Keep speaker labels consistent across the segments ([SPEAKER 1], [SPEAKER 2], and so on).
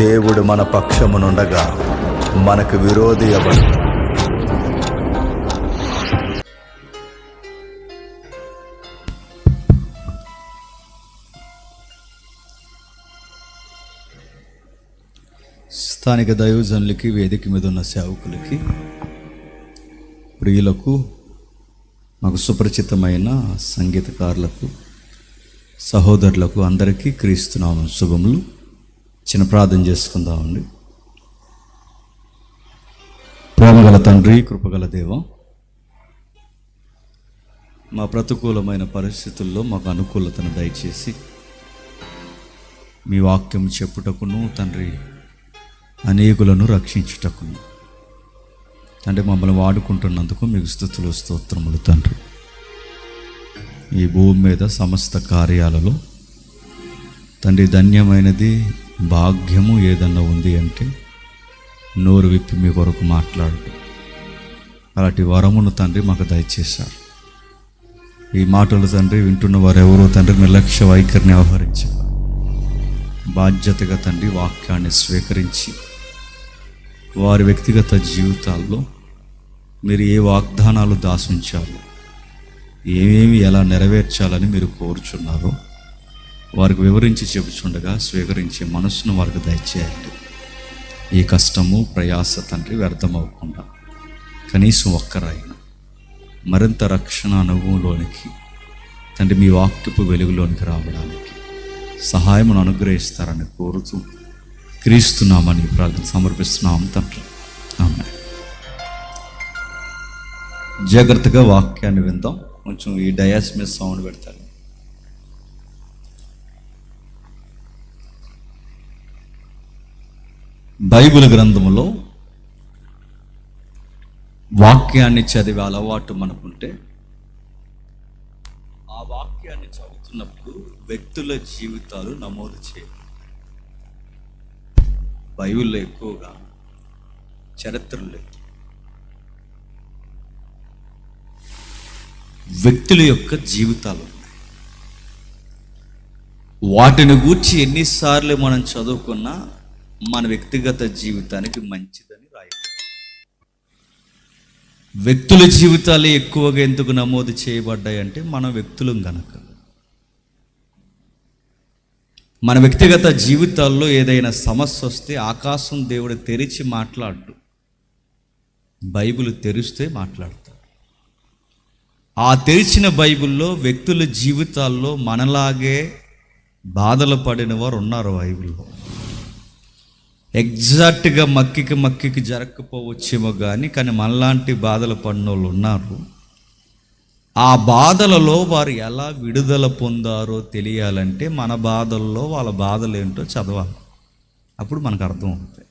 [SPEAKER 1] దేవుడు మన పక్షమునుండగా మనకు విరోధి ఎవడు?
[SPEAKER 2] స్థానిక దైవజనులకి, వేదిక మీద ఉన్న సేవకులకి, ప్రియులకు, మాకు సుపరిచితమైన సంగీతకారులకు, సహోదరులకు అందరికీ క్రీస్తునామం శుభములు. చిన్న ప్రార్థన చేసుకుందామండి. ప్రేమగల తండ్రి, కృపగల దేవ, మా ప్రతికూలమైన పరిస్థితుల్లో మాకు అనుకూలతను దయచేసి మీ వాక్యం చెప్పుటకును తండ్రి, అనేకులను రక్షించుటకును తండ్రి మమ్మల్ని వాడుకుంటున్నందుకు మీకు స్తుతులు స్తోత్రములు తండ్రి. ఈ భూమి మీద సమస్త కార్యాలలో తండ్రి ధన్యమైనది భాగ్యము ఏదన్నా ఉంది అంటే నోరు విప్పి మీ కొరకు మాట్లాడు. అలాంటి వరమును తండ్రి మాకు దయచేశారు. ఈ మాటలు తండ్రి వింటున్న వారు ఎవరో తండ్రి నిర్లక్ష్య వైఖరిని వ్యవహరించారు. బాధ్యతగా తండ్రి వాక్యాన్ని స్వీకరించి వారి వ్యక్తిగత జీవితాల్లో మీరు ఏ వాగ్దానాలు దాసుంచారు, ఏమేమి ఎలా నెరవేర్చాలని మీరు కోరుచున్నారో వారికి వివరించి చెబుచుండగా స్వీకరించే మనసును వారికి దయచేయండి. ఈ కష్టము ప్రయాస తండ్రి వ్యర్థమవ్వకుండా కనీసం ఒక్కరైనా మరింత రక్షణ అనుభవంలోనికి తండ్రి మీ వాక్యపు వెలుగులోనికి రావడానికి సహాయమును అనుగ్రహిస్తారని కోరుతూ క్రీస్తున్నామని ప్రార్థన సమర్పిస్తున్నాము తండ్రి. ఆమేన్. జాగ్రత్తగా వాక్యాన్ని విందాం. కొంచెం ఈ డయాస్ మీద సౌండ్ పెడతారు. బైబిల్ గ్రంథములో వాక్యాన్ని చదివే అలవాటు మనకుంటే ఆ వాక్యాన్ని చదువుతున్నప్పుడు వ్యక్తుల జీవితాలు నమోదు చేయాలి. బైబిల్లో ఎక్కువగా చరిత్రలు లేదు, వ్యక్తుల యొక్క జీవితాలు ఉన్నాయి. వాటిని గూర్చి ఎన్నిసార్లు మనం చదువుకున్నా మన వ్యక్తిగత జీవితానికి మంచిదని రాయాలి. వ్యక్తుల జీవితాలు ఎక్కువగా ఎందుకు నమోదు చేయబడ్డాయంటే మన వ్యక్తులం గనక. మన వ్యక్తిగత జీవితాల్లో ఏదైనా సమస్య వస్తే ఆకాశం దేవుడు తెరిచి మాట్లాడు, బైబిల్ తెరిస్తే మాట్లాడతాడు. ఆ తెరిచిన బైబిల్లో వ్యక్తుల జీవితాల్లో మనలాగే బాధలు పడిన వారు ఉన్నారు. బైబిల్లో ఎగ్జాక్ట్గా మక్కికి జరగకపోవచ్చేమో కానీ మనలాంటి బాధలు పడిన వాళ్ళు ఉన్నారు. ఆ బాధలలో వారు ఎలా విడుదల పొందారో తెలియాలంటే మన బాధల్లో వాళ్ళ బాధలు ఏంటో చదవాలి. అప్పుడు మనకు అర్థం అవుతాయి.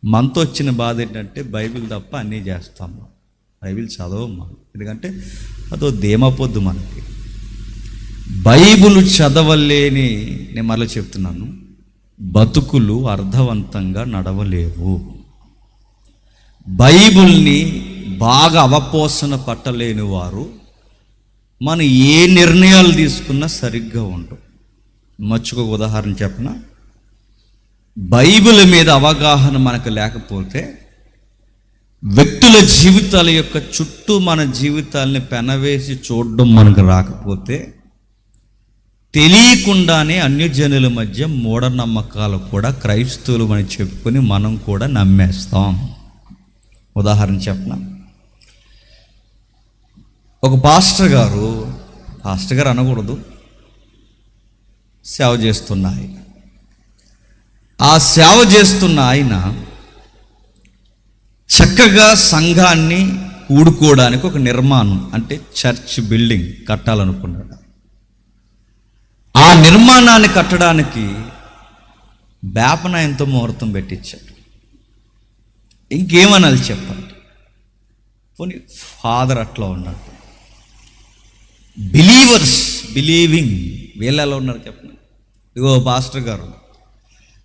[SPEAKER 2] మనతో వచ్చిన బాధ ఏంటంటే బైబిల్ తప్ప అన్నీ చేస్తాము, బైబిల్ చదవం మనం. ఎందుకంటే అదో ధీమపొద్దు మనకి. బైబిల్ చదవలేని, నేను మళ్ళీ చెప్తున్నాను, బతుకులు అర్థవంతంగా నడవలేవు. బైబిల్ని బాగా అవపోసన పట్టలేని వారు మనం ఏ నిర్ణయాలు తీసుకున్నా సరిగ్గా ఉండవు. మచ్చుకు ఉదాహరణ చెప్పనా, బైబిల్ మీద అవగాహన మనకు లేకపోతే వ్యక్తుల జీవితాల యొక్క చుట్టూ మన జీవితాలని పెనవేసి చూడడం మనకు రాకపోతే తెలియకుండానే అన్యజనుల మధ్య మూఢనమ్మకాలు కూడా క్రైస్తవులు అని చెప్పుకొని మనం కూడా నమ్మేస్తాం. ఉదాహరణ చెప్పనా, ఒక పాస్టర్ గారు అనకూడదు, సేవ చేస్తున్న ఆయన, ఆ సేవ చేస్తున్న ఆయన చక్కగా సంఘాన్ని కూడుకోవడానికి ఒక నిర్మాణం అంటే చర్చ్ బిల్డింగ్ కట్టాలనుకున్నాడు. ఆ నిర్మాణాన్ని కట్టడానికి బేపనాయంతో ముహూర్తం పెట్టించాడు. ఇంకేమనాలి చెప్పండి. పోనీ ఫాదర్ అట్లా ఉన్నాడు, బిలీవింగ్ వీళ్ళు ఎలా ఉన్నారు చెప్పండి. ఇగో పాస్టర్ గారు,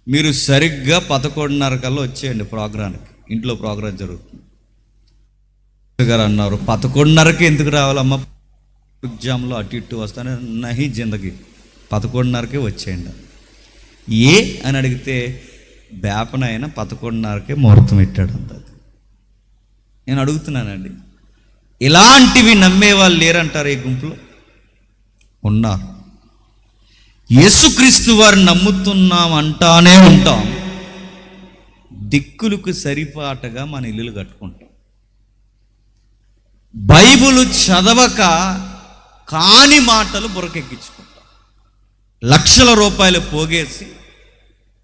[SPEAKER 2] మీరు సరిగ్గా 11:30 కల్లా వచ్చేయండి ప్రోగ్రాంకి, ఇంట్లో ప్రోగ్రాం జరుగుతుంది. గారు అన్నారు 11:30కి ఎందుకు రావాలమ్మా, ఎగ్జామ్లో అటు ఇటు వస్తానే నహి జిందగీ 11:30కే వచ్చేయండి. ఏ అని అడిగితే బేపనైనా 11:30కే ముహూర్తం పెట్టాడు అంత. నేను అడుగుతున్నానండి, ఇలాంటివి నమ్మే వాళ్ళు లేరంటారు ఈ గుంపులో? ఉన్నారు. యేసుక్రీస్తు వారు నమ్ముతున్నాం అంటానే ఉంటాం, దిక్కులకు సరిపాటగా మన ఇల్లులు కట్టుకుంటాం. బైబిల్ చదవక కాని మాటలు బుర్రకెక్కించుకుంటాం. లక్షల రూపాయలు పోగేసి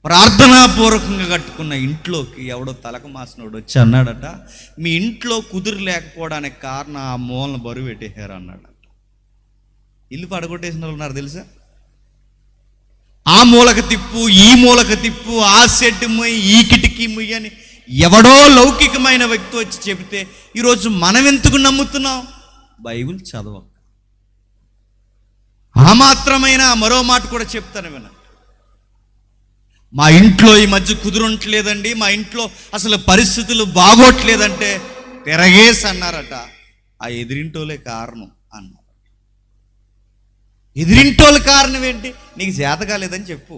[SPEAKER 2] ప్రార్థనాపూర్వకంగా కట్టుకున్న ఇంట్లోకి ఎవడో తలకు మాసినోడు వచ్చి అన్నాడట, మీ ఇంట్లో కుదురు లేకపోవడానికి కారణం ఆ మూలను బరువు పెట్టేశారు అన్నాడట. ఇల్లు పడగొట్టేసిన వాళ్ళు ఉన్నారు తెలుసా? ఆ మూలక తిప్పు, ఈ మూలక తిప్పు, ఆ సెట్ ముయ్యి, ఈ కిటికీ ముయ్యి అని ఎవడో లౌకికమైన వ్యక్తి వచ్చి చెబితే ఈరోజు మనం ఎందుకు నమ్ముతున్నాం? బైబిల్ చదవక. ఆ మాత్రమైన మరో మాట కూడా చెప్తాను వినండి. మా ఇంట్లో ఈ మధ్య కుదురుంటలేదండి, మా ఇంట్లో అసలు పరిస్థితులు బాగోట్లేదంటే తిరగేసి అన్నారట. ఆ ఎదిరింటోలే కారణం అన్నారు. ఎదిరింటోళ్ళ కారణం ఏంటి? నీకు చేత కాలేదని చెప్పు.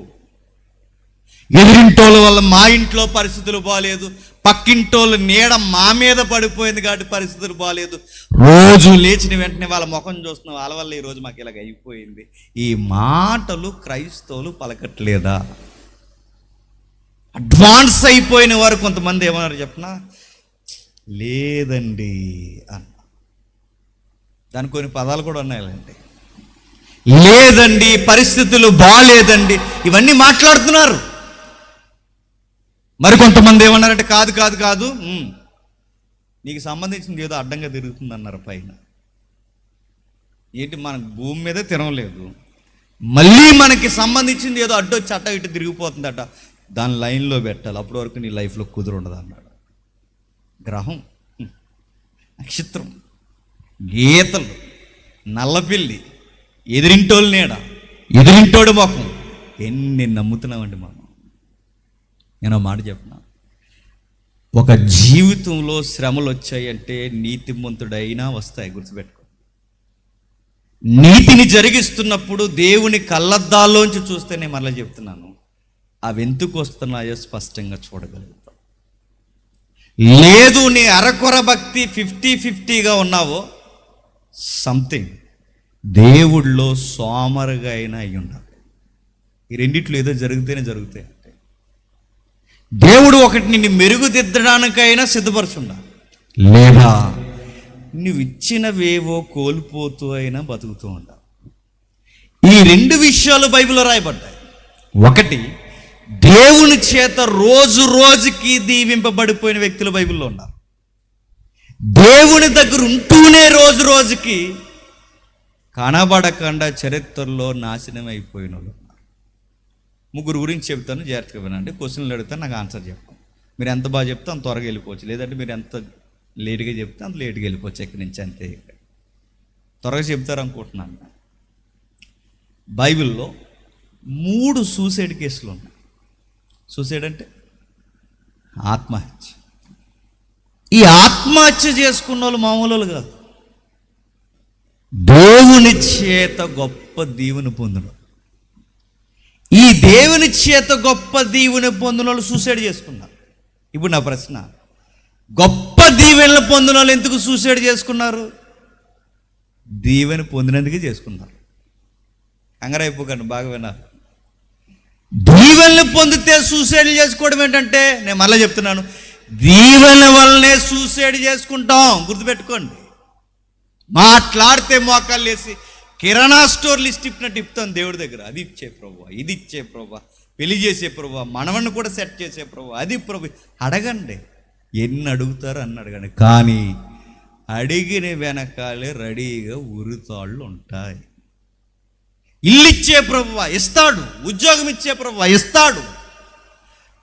[SPEAKER 2] ఎదిరింటోళ్ళ వల్ల మా ఇంట్లో పరిస్థితులు బాగాలేదు, పక్కింటోళ్ళ నీడ మా మీద పడిపోయింది కాబట్టి పరిస్థితులు బాగాలేదు, రోజు లేచిన వెంటనే వాళ్ళ ముఖం చూస్తున్నాం, వాళ్ళ వల్ల ఈరోజు మాకు ఇలాగ అయిపోయింది. ఈ మాటలు క్రైస్తవులు పలకట్లేదా? అడ్వాన్స్ అయిపోయిన వారు కొంతమంది ఏమన్నారు చెప్పనా, లేదండి అన్న. దానికి కొన్ని పదాలు కూడా ఉన్నాయండి. లేదండి, పరిస్థితులు బాగాలేదండి, ఇవన్నీ మాట్లాడుతున్నారు. మరి కొంతమంది ఏమన్నారంటే కాదు కాదు కాదు, నీకు సంబంధించింది ఏదో అడ్డంగా తిరుగుతుంది అన్నారు పైన. ఏంటి, మన భూమి మీదే తిరగలేదు, మళ్ళీ మనకి సంబంధించింది ఏదో అడ్డు వచ్చి అట్ట ఇటు తిరిగిపోతుందట, దాని లైన్లో పెట్టాలి, అప్పటి వరకు నీ లైఫ్లో కుదురు ఉండదు అన్నాడు. గ్రహం, నక్షత్రం, గీతలు, నల్లపిల్లి, ఎదిరింటోళ్ళు నీడ, ఎదిరింటోడు ముఖం, ఎన్ని నమ్ముతున్నామండి మనం. నేను మాట చెప్పిన, ఒక జీవితంలో శ్రమలు వచ్చాయంటే నీతిమంతుడైనా వస్తాయి, గుర్తుపెట్టుకో. నీతిని జరిగిస్తున్నప్పుడు దేవుని కళ్ళద్దాల్లోంచి చూస్తే నేను మళ్ళీ చెప్తున్నాను, అవి ఎందుకు వస్తున్నాయో స్పష్టంగా చూడగలుగుతాం. లేదు నీ అరకొర భక్తి 50-50గా ఉన్నావో, సంథింగ్ దేవుడిలో సోమరుగా అయినా అయి ఉండాలి. ఈ రెండిట్లో ఏదో జరిగితేనే జరుగుతాయి. అంటే దేవుడు ఒకటి నిన్ను మెరుగుదిద్దడానికైనా సిద్ధపరచుండాలి, లేదా నువ్వు ఇచ్చినవేవో కోల్పోతూ అయినా బతుకుతూ ఉండాలి. ఈ రెండు విషయాలు బైబిల్లో రాయబడ్డాయి. ఒకటి, దేవుని చేత రోజు రోజుకి దీవింపబడిపోయిన వ్యక్తులు బైబిల్లో ఉన్నారు. దేవుని దగ్గర ఉంటూనే రోజు రోజుకి కనబడకుండా చరిత్రలో నాశనం అయిపోయిన వాళ్ళు ఉన్నారు. ముగ్గురు గురించి చెప్తాను, జాగ్రత్తగా వినండి. క్వశ్చన్లు అడిగితే నాకు ఆన్సర్ చెప్పండి. మీరు ఎంత బాగా చెప్తే అంత త్వరగా వెళ్ళిపోవచ్చు, లేదంటే మీరు ఎంత లేట్గా చెప్తే అంత లేట్గా వెళ్ళిపోవచ్చు ఇక్కడి నుంచి, అంతే. త్వరగా చెప్తారు అనుకుంటున్నాను. బైబిల్లో 3 సూసైడ్ కేసులు ఉన్నాయి. సూసైడ్ అంటే ఆత్మహత్య. ఈ ఆత్మహత్య చేసుకున్న వాళ్ళు మామూలు వాళ్ళు కాదు, దేవుని చేత గొప్ప దీవెన పొందిన. ఈ దేవుని చేత గొప్ప దీవెన పొందిన వాళ్ళు సూసైడ్ చేసుకున్నారు. ఇప్పుడు నా ప్రశ్న, గొప్ప దీవెనలు పొందిన వాళ్ళు ఎందుకు సూసైడ్ చేసుకున్నారు? దీవెన పొందినందుకే చేసుకున్నారు. కంగారైపోకండి, బాగా విన్నారు. దీవెనలు పొందితే సూసైడ్ చేసుకోవడం ఏంటంటే, నేను మళ్ళీ చెప్తున్నాను, దీవెనల వల్లనే సూసైడ్ చేసుకుంటాం, గుర్తుపెట్టుకోండి. మాట్లాడితే మోకాళ్ళు వేసి కిరాణా స్టోర్ లిస్ట్ ఇప్పినట్టు ఇప్పుతాను దేవుడి దగ్గర. అది ఇచ్చే ప్రభువా, ఇది ఇచ్చే ప్రభువా, పెళ్లి చేసే ప్రభువా, మనవన్ని కూడా సెట్ చేసే ప్రభువా, అది ప్రభు. అడగండి, ఎన్ని అడుగుతారో అన్ని అడగండి, కానీ అడిగిన వెనకాలే రెడీగా ఉరితాళ్ళు ఉంటాయి. ఇల్లు ఇచ్చే ప్రభువా ఇస్తాడు, ఉద్యోగం ఇచ్చే ప్రభువా ఇస్తాడు,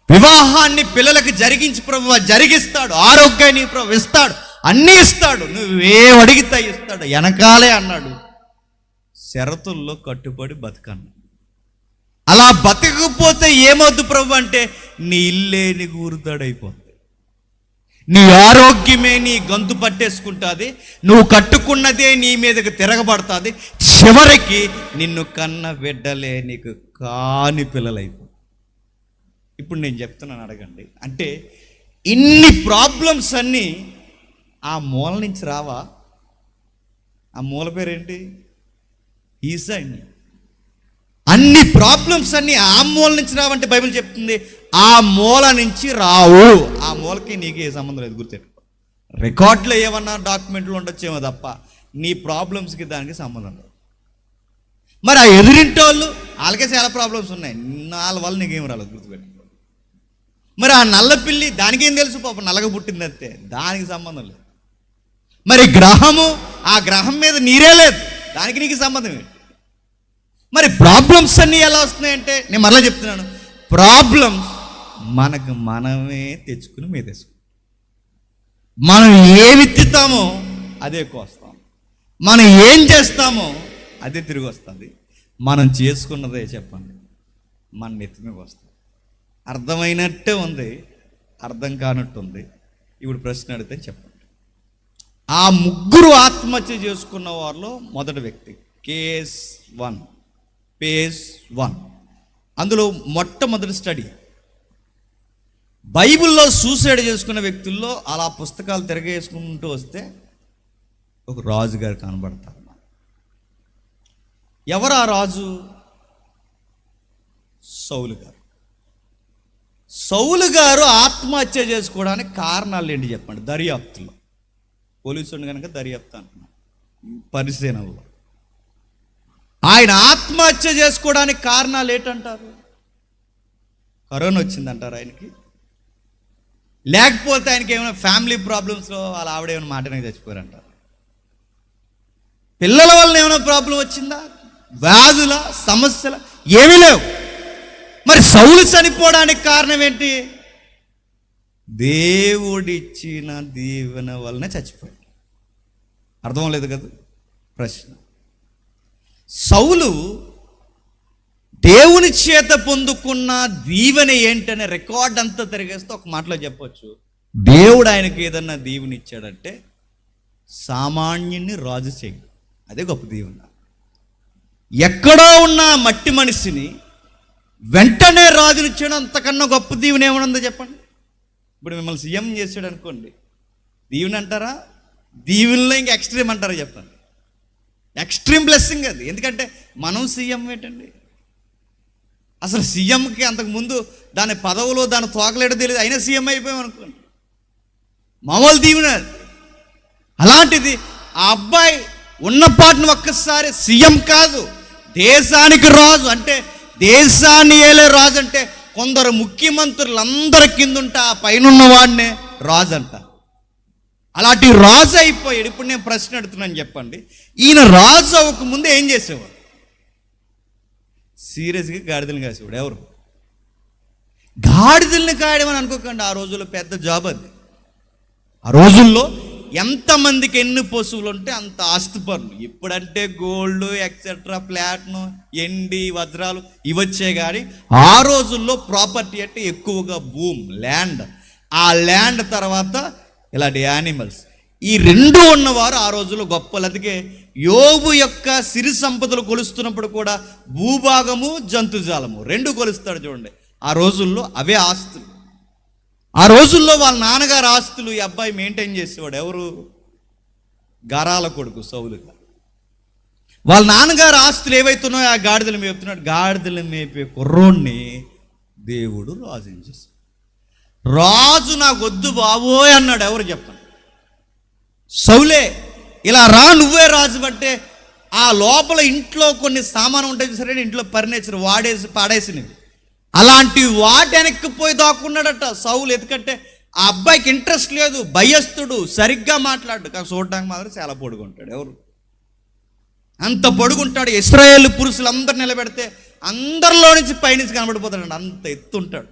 [SPEAKER 2] వివాహాన్ని పిల్లలకు జరిగించి ప్రభువా జరిగిస్తాడు, ఆరోగ్యాన్ని ప్రభు ఇస్తాడు, అన్నీ ఇస్తాడు, నువ్వేం అడిగితే ఇస్తాడు. వెనకాలే అన్నాడు, షరతుల్లో కట్టుబడి బతకను. అలా బతకపోతే ఏమవుద్దు ప్రభు అంటే, నీ ఇల్లే నీకు ఊరుతాడైపోతుంది, నీ ఆరోగ్యమే నీ గొంతు పట్టేసుకుంటుంది, నువ్వు కట్టుకున్నదే నీ మీదకి తిరగబడుతుంది, చివరికి నిన్ను కన్న బిడ్డలే నీకు కాని పిల్లలైపో. ఇప్పుడు నేను చెప్తున్నాను, అడగండి. అంటే ఇన్ని ప్రాబ్లమ్స్ అన్నీ ఆ మూల నుంచి రావా? ఆ మూల పేరేంటి? ఈసాయి. అన్ని ప్రాబ్లమ్స్ అన్నీ ఆ మూల నుంచి రావంటే బైబిల్ చెప్తుంది ఆ మూల నుంచి రావు. ఆ మూలకి నీకు ఏ సంబంధం లేదు, గుర్తెట్టుకో. రికార్డులో ఏమన్నా డాక్యుమెంట్లు ఉండొచ్చేమో తప్ప నీ ప్రాబ్లమ్స్కి దానికి సంబంధం లేదు. మరి ఆ ఎదురింటి వాళ్ళకే చాలా ప్రాబ్లమ్స్ ఉన్నాయి, వాళ్ళ వల్ల నీకేం రాలేదు, గుర్తుపెట్టుకో. మరి ఆ నల్ల పిల్లి దానికేం తెలుసు, పాప నల్లగా పుట్టిందంతే, దానికి సంబంధం లేదు. మరి గ్రహము, ఆ గ్రహం మీద నీరే లేదు, దానికి నీకు సంబంధం ఏంటి? మరి ప్రాబ్లమ్స్ అన్నీ ఎలా వస్తున్నాయంటే, నేను మరలా చెప్తున్నాను, ప్రాబ్లమ్స్ మనకు మనమే తెచ్చుకుని మీదేసుకుంటాం. మనం ఏ విత్తుతామో అదే కోస్తాం, మనం ఏం చేస్తామో అదే తిరిగి వస్తుంది. మనం చేసుకున్నదే చెప్పండి మన నెత్తి మీద వస్తుంది. అర్థమైనట్టే ఉంది, అర్థం కానట్టు ఉంది. ఇప్పుడు ప్రశ్న అడిగితే చెప్పండి. ఆ ముగ్గురు ఆత్మహత్య చేసుకున్న వారిలో మొదటి వ్యక్తి కేస్ 1, పేజ్ 1, అందులో మొట్టమొదటి స్టడీ బైబిల్లో సూసైడ్ చేసుకున్న వ్యక్తుల్లో అలా పుస్తకాలు తిరగేసుకుంటూ వస్తే ఒక రాజు గారు కనబడతారు. ఎవరు ఆ రాజు? సౌలు గారు. సౌలు గారు ఆత్మహత్య చేసుకోవడానికి కారణాలు ఏంటి చెప్పండి? దర్యాప్తులో, పోలీసుని కనుక దర్యాప్తు అంటున్నాను, పరిశీలనలో ఆయన ఆత్మహత్య చేసుకోవడానికి కారణాలు ఏంటంటారు? కరోనా వచ్చిందంటారు ఆయనకి, లేకపోతే ఆయనకి ఏమైనా ఫ్యామిలీ ప్రాబ్లమ్స్లో వాళ్ళ ఆవిడ ఏమైనా మాటనే చచ్చిపోయారంటారు, పిల్లల వల్ల ఏమైనా ప్రాబ్లం వచ్చిందా, వ్యాధుల సమస్యల, ఏమీ లేవు. మరి సౌలు చనిపోవడానికి కారణం ఏంటి? దేవుడిచ్చిన దీవెన వలన చచ్చిపోయాడు. అర్థం లేదు కదా ప్రశ్న. సౌలు దేవుని చేత పొందుకున్న దీవెన ఏంటనే రికార్డ్ అంతా తిరిగేస్తే ఒక మాటలో చెప్పొచ్చు, దేవుడు ఆయనకి ఏదన్నా దీవెన ఇచ్చాడంటే సామాన్యుని రాజు చేయడు, అదే గొప్ప దీవెన. ఎక్కడో ఉన్న మట్టి మనిషిని వెంటనే రాజునిచ్చాడు, అంతకన్నా గొప్ప దీవెన ఏమనుందో చెప్పండి. ఇప్పుడు మిమ్మల్ని సీఎం చేసాడు అనుకోండి, దీవెన అంటారా? దీవెనలో ఇంకా ఎక్స్ట్రీమ్ అంటారా చెప్పండి? ఎక్స్ట్రీమ్ బ్లెస్సింగ్ అది. ఎందుకంటే మనం సీఎం ఏంటండి, అసలు సీఎంకి అంతకుముందు దాని పదవులో దాని తోకలేడో తెలియదు, అయినా సీఎం అయిపోయాం అనుకోండి, మామూలు దీవెన. అలాంటిది ఆ అబ్బాయి ఉన్నపాటును ఒక్కసారి సీఎం కాదు, దేశానికి రాజు. అంటే దేశాన్ని ఏలే రాజు అంటే కొందరు ముఖ్యమంత్రులందరి కింద ఉంటే ఆ పైన వాడినే రాజు అంట. అలాంటి రాజు అయిపోయాడు. ఇప్పుడు నేను ప్రశ్న అడుగుతున్నాను, చెప్పండి, ఈయన రాజు అవ్వక ముందు ఏం చేసేవాడు? సీరియస్గా గాడిదలు కాసేవాడు. ఎవరు? గాడిదల్ని కాయడం అని అనుకోకండి, ఆ రోజుల్లో పెద్ద జాబ్ అది. ఆ రోజుల్లో ఎంతమందికి ఎన్ని పశువులు ఉంటే అంత ఆస్తిపరులు. ఇప్పుడంటే గోల్డ్ ఎక్సెట్రా, ప్లాట్ను, ఎండి, వజ్రాలు ఇవచ్చే. కానీ ఆ రోజుల్లో ప్రాపర్టీ అంటే ఎక్కువగా భూమి, ల్యాండ్, ఆ ల్యాండ్ తర్వాత ఇలాంటి యానిమల్స్, ఈ రెండు ఉన్నవారు ఆ రోజుల్లో గొప్పలు. అందుకే యోబు యొక్క సిరి సంపదలు కొలుస్తున్నప్పుడు కూడా భూభాగము, జంతుజాలము రెండు కొలుస్తాడు చూడండి. ఆ రోజుల్లో అవే ఆస్తులు. ఆ రోజుల్లో వాళ్ళ నాన్నగారు ఆస్తులు ఈ అబ్బాయి మెయింటైన్ చేసేవాడు. ఎవరు? గారాల కొడుకు సౌలు గారు. వాళ్ళ నాన్నగారు ఆస్తులు ఏవైతున్నాయో ఆ గాడిదలు మేపుతున్నాడు. గాడిదలు మేపే కుర్రోడిని దేవుడు రాజుని చేశాడు. రాజు నాకు వద్దు బాబోయ్ అన్నాడు. ఎవరు చెప్పండి? సౌలే. ఇలా రా, నువ్వే రాజు అంటే ఆ లోపల ఇంట్లో కొన్ని సామాను ఉంటాయి సరే, ఇంట్లో ఫర్నిచర్ వాడేసి పాడేసినవి, అలాంటి వాటి వెనక్కిపోయి దాక్కున్నాడట సౌలు. ఎందుకంటే ఆ అబ్బాయికి ఇంట్రెస్ట్ లేదు, భయస్తుడు, సరిగ్గా మాట్లాడు, కానీ చూడడానికి మాత్రం చాలా పొడుగుంటాడు. ఎవరు? అంత పొడుగుంటాడు. ఇశ్రాయేల్ పురుషులు అందరు నిలబెడితే అందరిలో నుంచి పైనుంచి కనబడిపోతాడు, అంత ఎత్తుంటాడు.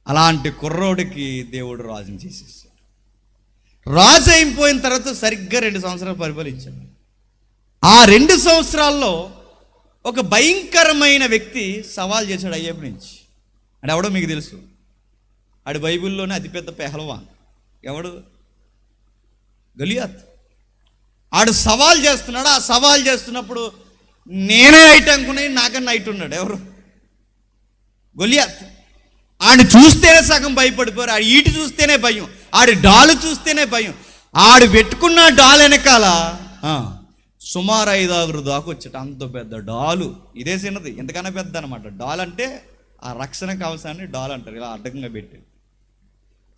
[SPEAKER 2] అలాంటి కుర్రోడికి దేవుడు రాజుని చేసేసాడు. రాజు అయిపోయిన తర్వాత సరిగ్గా 2 సంవత్సరాలు పరిపాలించాడు. ఆ 2 సంవత్సరాల్లో ఒక భయంకరమైన వ్యక్తి సవాల్ చేశాడు అయ్యప్ప నుంచి. అంటే ఎవడో మీకు తెలుసు, ఆడు బైబిల్లోనే అతిపెద్ద పెహల్వాన్. ఎవడు? గలియాత్. ఆడు సవాల్ చేస్తున్నాడు. ఆ సవాల్ చేస్తున్నప్పుడు నేనే హైట్ అనుకుని నాకన్నా హైట్ ఉన్నాడు. ఎవరు? గొలియాత్. ఆడిని చూస్తేనే సగం భయపడిపోయారు. ఆడి ఈటి చూస్తేనే భయం, ఆడి డాలు చూస్తేనే భయం. ఆడు పెట్టుకున్న డాల్ వెనకాల సుమారు 5-6 దాకా వచ్చేట అంత పెద్ద డాలు. ఇదే చిన్నది, ఎంతకన్నా పెద్ద అనమాట. డాల్ అంటే ఆ రక్షణ కవచాన్ని డాల్ అంటారు, ఇలా అడ్డంగా పెట్టి.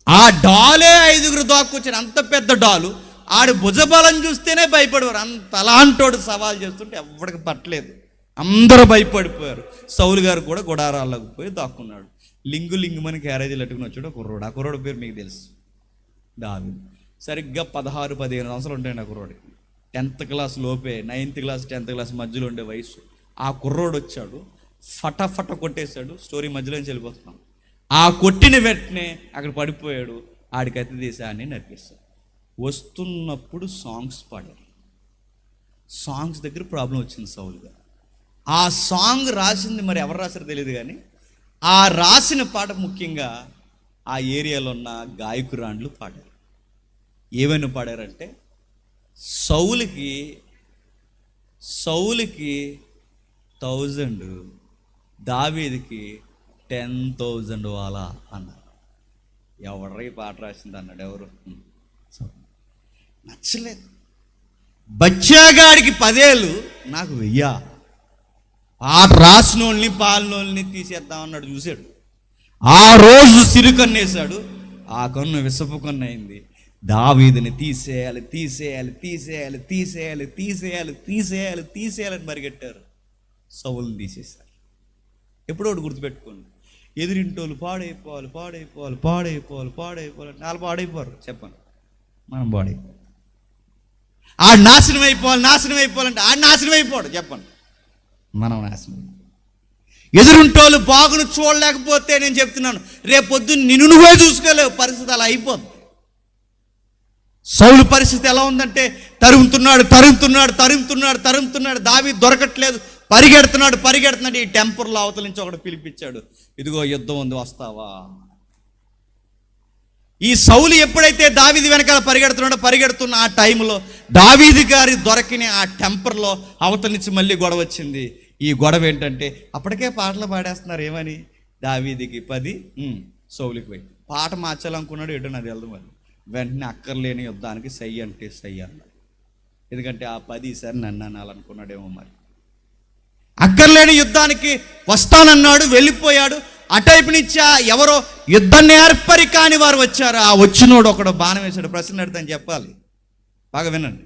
[SPEAKER 2] ఆ డాలే 5 దాకా వచ్చాడు, అంత పెద్ద డాలు. ఆడి భుజబలం చూస్తేనే భయపడేవారు. అంత అలాంటోడు సవాల్ చేస్తుంటే ఎవరికి పట్టలేదు, అందరూ భయపడిపోయారు. సౌలు గారు కూడా గుడారాల్లోకి పోయి దాక్కున్నాడు. లింగుమని క్యారేజీలు ఎట్టుకుని వచ్చాడు కుర్రోడు. ఆ కుర్రోడు పేరు మీకు తెలుసు, దావీదు. సరిగ్గా 16-15 సంవత్సరాలు ఉంటాయండి ఆ కుర్రోడికి. 10th క్లాస్ లోపే, 9th క్లాస్ 10th క్లాస్ మధ్యలో ఉండే వయసు. ఆ కుర్రోడు వచ్చాడు, ఫటాఫట కొట్టేశాడు. స్టోరీ మధ్యలోంచి వెళ్ళిపోతున్నాం. ఆ కొట్టిన వెంటనే అక్కడ పడిపోయాడు. ఆడికి అతి దేశాన్ని నరికేశాడు. వస్తున్నప్పుడు సాంగ్స్ పాడారు. సాంగ్స్ దగ్గర ప్రాబ్లం వచ్చింది సౌలు గారు. ఆ సాంగ్ రాసింది మరి ఎవరు రాశారో తెలియదు, కానీ ఆ రాసిన పాట ముఖ్యంగా ఆ ఏరియాలో ఉన్న గాయకురాండ్లు పాడారు. ఏమైనా పాడారంటే, సౌలుకి 1000, దావీదుకి 10,000 వాలా అన్నారు. ఎవడ్రా ఈ పాట రాసింది అన్నాడు. ఎవరు? నచ్చలేదు. బచ్చాగాడికి 10 ఏళ్ళు, నాకు 1000. పాట రాసినోళ్ళని పాలినోళ్ళని తీసేద్దామన్నాడు. చూశాడు, ఆ రోజు సిరుకన్నేశాడు. ఆ కన్ను విసపు కన్ను అయింది. దావీదుని తీసేయాలి తీసేయాలి తీసేయాలి తీసేయాలి తీసేయాలి తీసేయాలి తీసేయాలని పరిగెట్టారు. సౌలుని తీసేశారు. ఎప్పుడో ఒకటి గుర్తుపెట్టుకోండి, ఎదురింటోళ్ళు పాడైపోవాలి పాడైపోవాలి పాడైపోవాలి పాడైపోవాలి. వాళ్ళు పాడైపోరు చెప్పండి, మనం పాడైపోవాలి. ఆ నాశనం అయిపోవాలి నాశనం అయిపోవాలంటే ఆ నాశనం అయిపోడు చెప్పండి, మనం నాశనం. ఎదురుంటోళ్ళు బాగును చూడలేకపోతే నేను చెప్తున్నాను, రేపొద్దున నిన్ను నువ్వే చూసుకోలేవు. పరిస్థితి అలా అయిపోద్ది. సౌలు పరిస్థితి ఎలా ఉందంటే, తరుముతున్నాడు తరుముతున్నాడు తరుముతున్నాడు తరుముతున్నాడు, దావీదు దొరకట్లేదు, పరిగెడుతున్నాడు. ఈ టెంపర్లో అవతల నుంచి ఒకటి పిలిపించాడు, ఇదిగో యుద్ధం ఉంది వస్తావా. ఈ సౌలు ఎప్పుడైతే దావీదు వెనకాల పరిగెడుతున్న ఆ టైంలో దావీదు గారి దొరకిన ఆ టెంపర్లో అవతల నుంచి మళ్ళీ గొడవ వచ్చింది. ఈ గొడవ ఏంటంటే, అప్పటికే పాటలు పాడేస్తున్నారు. ఏమని? దావీదుకి 10, సౌలుకి 10. పాట మార్చాలనుకున్నాడు, ఏంటో నాకు తెలియదు. మరి వెంటనే అక్కర్లేని యుద్ధానికి సై అంటే సై అన్నాడు. ఎందుకంటే ఆ 10 ఈసారి నన్ను అనాలనుకున్నాడేమో. మరి అక్కర్లేని యుద్ధానికి వస్తానన్నాడు, వెళ్ళిపోయాడు. అటైపు నుంచి ఎవరో యుద్ధ నేర్పరి కాని వారు వచ్చారు. ఆ వచ్చినోడు ఒకడు బాణం వేశాడు. ప్రశ్న అడుగుతాను చెప్పాలి, బాగా వినండి.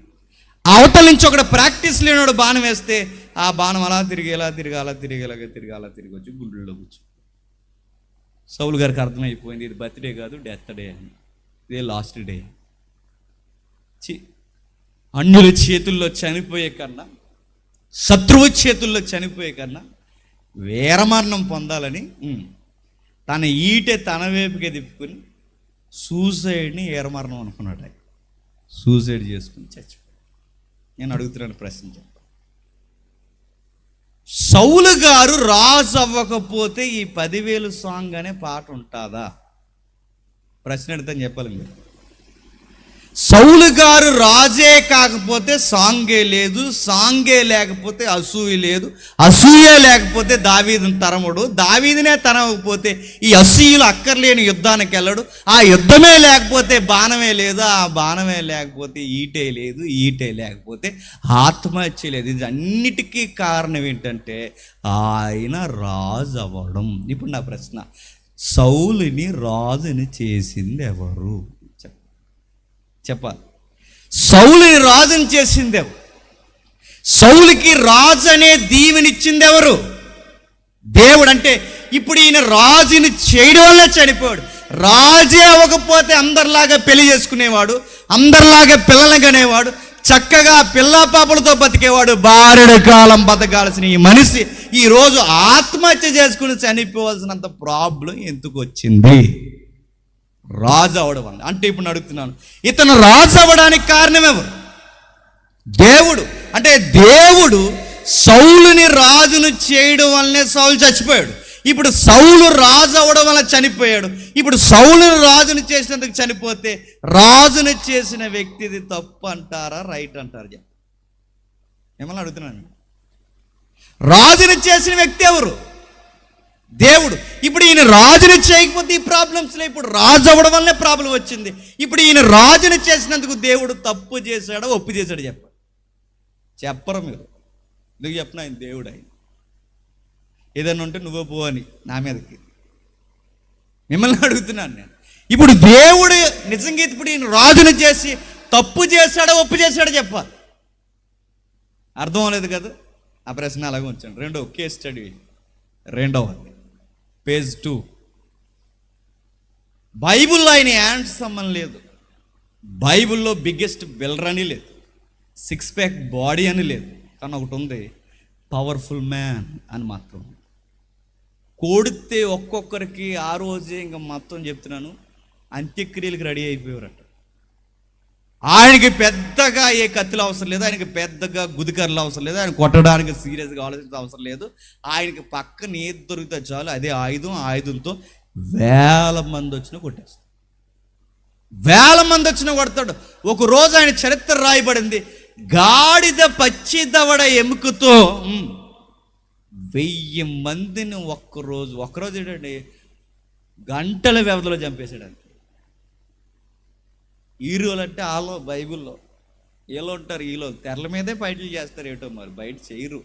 [SPEAKER 2] అవతల నుంచి ఒకడు ప్రాక్టీస్ లేనివాడు బాణం వేస్తే ఆ బాణం అలా తిరిగి వచ్చి గుండెల్లో కూర్చో. సౌలు గారికి అర్థమైపోయింది, ఇది బర్త్డే కాదు, డెత్ డే అని. ఇదే లాస్ట్ డే. అన్యుల చేతుల్లో చనిపోయే కన్నా, శత్రువు చేతుల్లో చనిపోయే కన్నా వీరమరణం పొందాలని తన ఈటే తన వైపుకే తిప్పుకొని సూసైడ్ని వీరమరణం అనుకున్నాడు. సూసైడ్ చేసుకుని చచ్చిపోయాడు. నేను అడుగుతున్నాను ప్రశ్న చెప్ప, సౌలు గారు రాజు అవ్వకపోతే ఈ 10,000 సాంగ్ అనే పాట ఉంటుందా? ప్రశ్న అడుగుతాను చెప్పాలి మీరు. సౌలు గారు రాజే కాకపోతే సాంగే లేదు, సాంగే లేకపోతే అసూయ లేదు, అసూయే లేకపోతే దావీదుని తరముడు, దావీదునే తరమకపోతే ఈ అసూయలు అక్కర్లేని యుద్ధానికి వెళ్ళడు, ఆ యుద్ధమే లేకపోతే బాణమే లేదు, ఆ బాణమే లేకపోతే ఈటే లేదు, ఈటే లేకపోతే ఆత్మహత్య లేదు. ఇది అన్నిటికీ కారణం ఏంటంటే ఆయన రాజు అవ్వడం. ఇప్పుడు నా ప్రశ్న, సౌలుని రాజుని చేసింది ఎవరు? చెప్పాలి. సౌలుని రాజుని చేసింది ఎవరు? సౌలుకి రాజు అనే దీవెనిచ్చింది ఎవరు? దేవుడు. అంటే ఇప్పుడు ఈయన రాజుని చేయడం వల్లే చనిపోయాడు. రాజే అవ్వకపోతే అందరిలాగా పెళ్లి చేసుకునేవాడు, అందరిలాగా పిల్లలు కనేవాడు, చక్కగా పిల్ల పాపలతో బతికేవాడు, బారెడు కాలం బతకాల్సిన ఈ మనిషి ఈరోజు ఆత్మహత్య చేసుకుని చనిపోవాల్సినంత ప్రాబ్లం ఎందుకు వచ్చింది? రాజు అవడం వల్ల. అంటే ఇప్పుడు అడుగుతున్నాను, ఇతను రాజు అవ్వడానికి కారణం ఎవరు? దేవుడు. అంటే దేవుడు సౌలుని రాజును చేయడం వల్లనే సౌలు చచ్చిపోయాడు. ఇప్పుడు సౌలు రాజు అవ్వడం వల్ల చనిపోయాడు. ఇప్పుడు సౌలుని రాజుని చేసినందుకు చనిపోతే రాజుని చేసిన వ్యక్తిది తప్పు అంటారా, రైట్ అంటారా? ఏమన్నా అడుగుతున్నాను. రాజుని చేసిన వ్యక్తి ఎవరు? దేవుడు. ఇప్పుడు ఈయన రాజుని చేయకపోతే ఈ ప్రాబ్లమ్స్లో, ఇప్పుడు రాజు అవ్వడం వల్లనే ప్రాబ్లం వచ్చింది. ఇప్పుడు ఈయన రాజుని చేసినందుకు దేవుడు తప్పు చేశాడో ఒప్పు చేశాడు చెప్పరు మీరు. ఎందుకు చెప్పిన ఆయన దేవుడు. ఆయన ఏదైనా ఉంటే నువ్వే పో అని నా మీదకి మిమ్మల్ని అడుగుతున్నాను నేను. ఇప్పుడు దేవుడు నిజంగా ఇప్పుడు ఈయన రాజుని చేసి తప్పు చేశాడో ఒప్పు చేశాడో చెప్పాలి. అర్థం అవ్వలేదు కదా. ఆ ప్రశ్న అలాగే ఉంచండి. రెండో కేస్ స్టడీ, రెండవది పేజ్ 2. బైబిల్లో ఆయన హ్యాండ్సమ్ అని లేదు, బైబిల్లో బిగ్గెస్ట్ బిల్డర్ అని లేదు, 6 ప్యాక్ బాడీ అని లేదు, కానీ ఒకటి ఉంది, పవర్ఫుల్ మ్యాన్ అని మాత్రం. కోడితే ఒక్కొక్కరికి ఆ రోజే ఇంకా మొత్తం చెప్తున్నాను అంత్యక్రియలకు రెడీ అయిపోయారట. ఆయనకి పెద్దగా ఏ కత్తులు అవసరం లేదు, ఆయనకి పెద్దగా గుదికర్రలు అవసరం లేదు, ఆయన కొట్టడానికి సీరియస్గా ఆలోచించడం అవసరం లేదు. ఆయనకి పక్కన ఏది దొరికితే చాలు అదే ఆయుధం, ఆయుధంతో 1000 మంది వచ్చినా కొట్టేస్తాడు. 1000 మంది వచ్చినా కొడతాడు. ఒక రోజు ఆయన చరిత్ర రాయబడింది, గాడిద పచ్చి దవడ ఎముకతో 1000 మందిని ఒక్కరోజు ఏంటండి గంటల వ్యవధిలో చంపేశాడు. హీరోలు అంటే ఆలో బైబిల్లో ఏలో ఉంటారు, హీరో తెరల మీదే ఫైట్లు చేస్తారు. ఏటో మరి బయట చేయరు.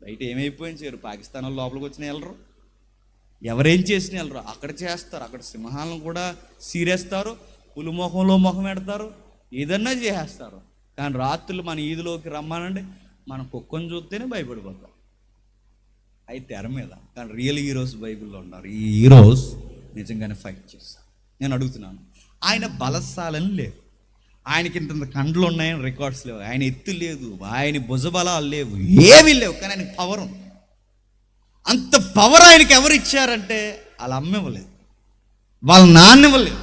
[SPEAKER 2] బయట ఏమైపోయింది చేయరు. పాకిస్తాన్ వాళ్ళు లోపలికి వచ్చిన వెళ్ళరు, ఎవరేం చేసిన వెళ్ళరు. అక్కడ చేస్తారు. అక్కడ సింహాలను కూడా సీరేస్తారు, పులి మొహంలో మొహం పెడతారు, ఏదన్నా చేసేస్తారు. కానీ రాత్రులు మన ఈదులోకి రమ్మానండి, మన కుక్కను చూస్తేనే భయపడిపోతాం. అవి తెర మీద. కానీ రియల్ హీరోస్ బైబిల్లో ఉన్నారు. ఈ హీరోస్ నిజంగానే ఫైట్ చేస్తారు. నేను అడుగుతున్నాను, ఆయన బలశాలని లేవు, ఆయనకి ఇంత కండ్లు ఉన్నాయని రికార్డ్స్ లేవు, ఆయన ఎత్తు లేదు, ఆయన భుజబలాలు లేవు, ఏమీ లేవు, కానీ ఆయనకి పవర్ ఉంది. అంత పవర్ ఆయనకి ఎవరు ఇచ్చారంటే వాళ్ళ అమ్మ ఇవ్వలేదు, వాళ్ళ నాన్న ఇవ్వలేదు,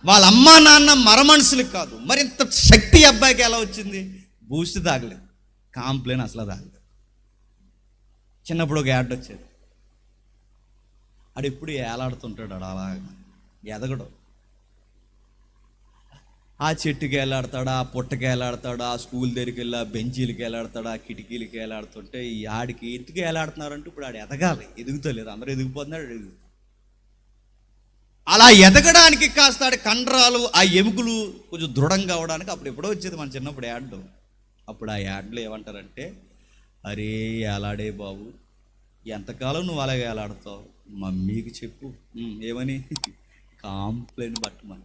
[SPEAKER 2] వాళ్ళ అమ్మ నాన్న మరమనుషులకు కాదు. మరి ఇంత శక్తి అబ్బాయికి ఎలా వచ్చింది? బూస్ట్ తాగలేదు, కాంప్లైన్ అసలు తాగలేదు. చిన్నప్పుడు ఒక యాడ్ వచ్చేది, ఆడు ఎప్పుడు ఏలాడుతుంటాడు, ఆడు అలాగా ఎదగడు. ఆ చెట్టుకి వేలాడతాడు, ఆ పుట్టకి వేలాడతాడు, ఆ స్కూల్ దగ్గరికి వెళ్ళి ఆ బెంచీలకి వేలాడతాడు, ఆ కిటికీలకి వేలాడుతుంటే ఈ ఆడికి ఎత్తుకి వేలాడుతున్నారంటే ఇప్పుడు ఆడు ఎదగాలి, ఎదుగుతలేదు. అందరూ ఎదిగిపోతున్నాడు. అలా ఎదగడానికి కాస్త ఆడి కండరాలు, ఆ ఎముకలు కొంచెం దృఢంగా అవడానికి అప్పుడు ఎప్పుడో వచ్చేది మన చిన్నప్పుడు యాడ్. అప్పుడు ఆ యాడ్లో ఏమంటారంటే, అరే ఏలాడే బాబు, ఎంతకాలం నువ్వు అలాగే ఏలాడతావు, మమ్మీకి చెప్పు. ఏమని? కాంప్లైంట్ పట్టమని.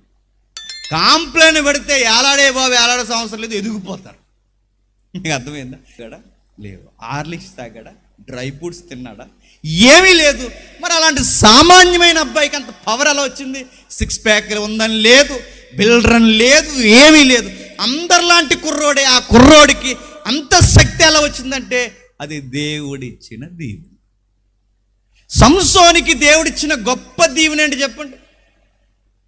[SPEAKER 2] కాంప్లైంట్ పెడితే ఏలాడే బాబు ఏలాడే సంవత్సరం లేదు, ఎదిగిపోతారు. మీకు అర్థమైందా? ఇక్కడ లేవు. హార్లిక్స్ తాగాడా, డ్రై ఫ్రూట్స్ తిన్నాడా, ఏమీ లేదు. మరి అలాంటి సామాన్యమైన అబ్బాయికి అంత పవర్ ఎలా వచ్చింది? 6 ప్యాక్ ఉందని లేదు, బిల్డర్ అని లేదు, ఏమీ లేదు. అందరిలాంటి కుర్రోడే. ఆ కుర్రోడికి అంత శక్తి ఎలా వచ్చిందంటే అది దేవుడిచ్చిన దీవెన. సంసోనికి దేవుడిచ్చిన గొప్ప దీవెన ఏంటి చెప్పండి?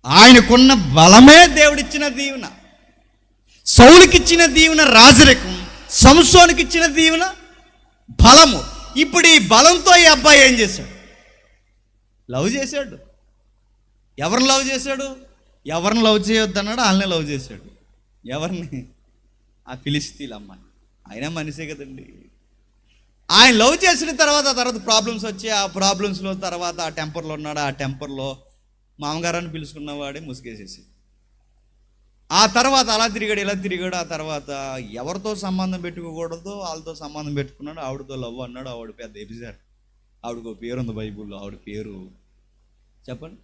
[SPEAKER 2] ఆయనకున్న బలమే దేవుడిచ్చిన దీవెన. సౌలుకిచ్చిన దీవెన రాజరికం, సంసోనికి ఇచ్చిన దీవెన బలము. ఇప్పుడు ఈ బలంతో ఈ అబ్బాయి ఏం చేశాడు? లవ్ చేశాడు. ఎవరిని లవ్ చేశాడు? ఎవరిని లవ్ చేయొద్దన్నాడు, వాళ్ళని లవ్ చేశాడు. ఎవరిని? ఆ ఫిలిస్తీన్ల అమ్మాయి. ఆయన మనిషే కదండి. ఆయన లవ్ చేసిన తర్వాత ప్రాబ్లమ్స్ వచ్చాయి. ఆ ప్రాబ్లమ్స్లో తర్వాత ఆ టెంపర్లో ఉన్నాడు. ఆ టెంపర్లో మామగారాన్ని పిలుచుకున్నవాడే ముసుగేసేసి ఆ తర్వాత అలా తిరిగాడు, ఇలా తిరిగాడు. ఆ తర్వాత ఎవరితో సంబంధం పెట్టుకోకూడదో వాళ్ళతో సంబంధం పెట్టుకున్నాడు. ఆవిడతో లవ్ అన్నాడు. ఆవిడ పెద్ద ఎపిసాడు. ఆవిడకు ఒక పేరు ఉంది బైబుల్లో. ఆవిడ పేరు చెప్పండి,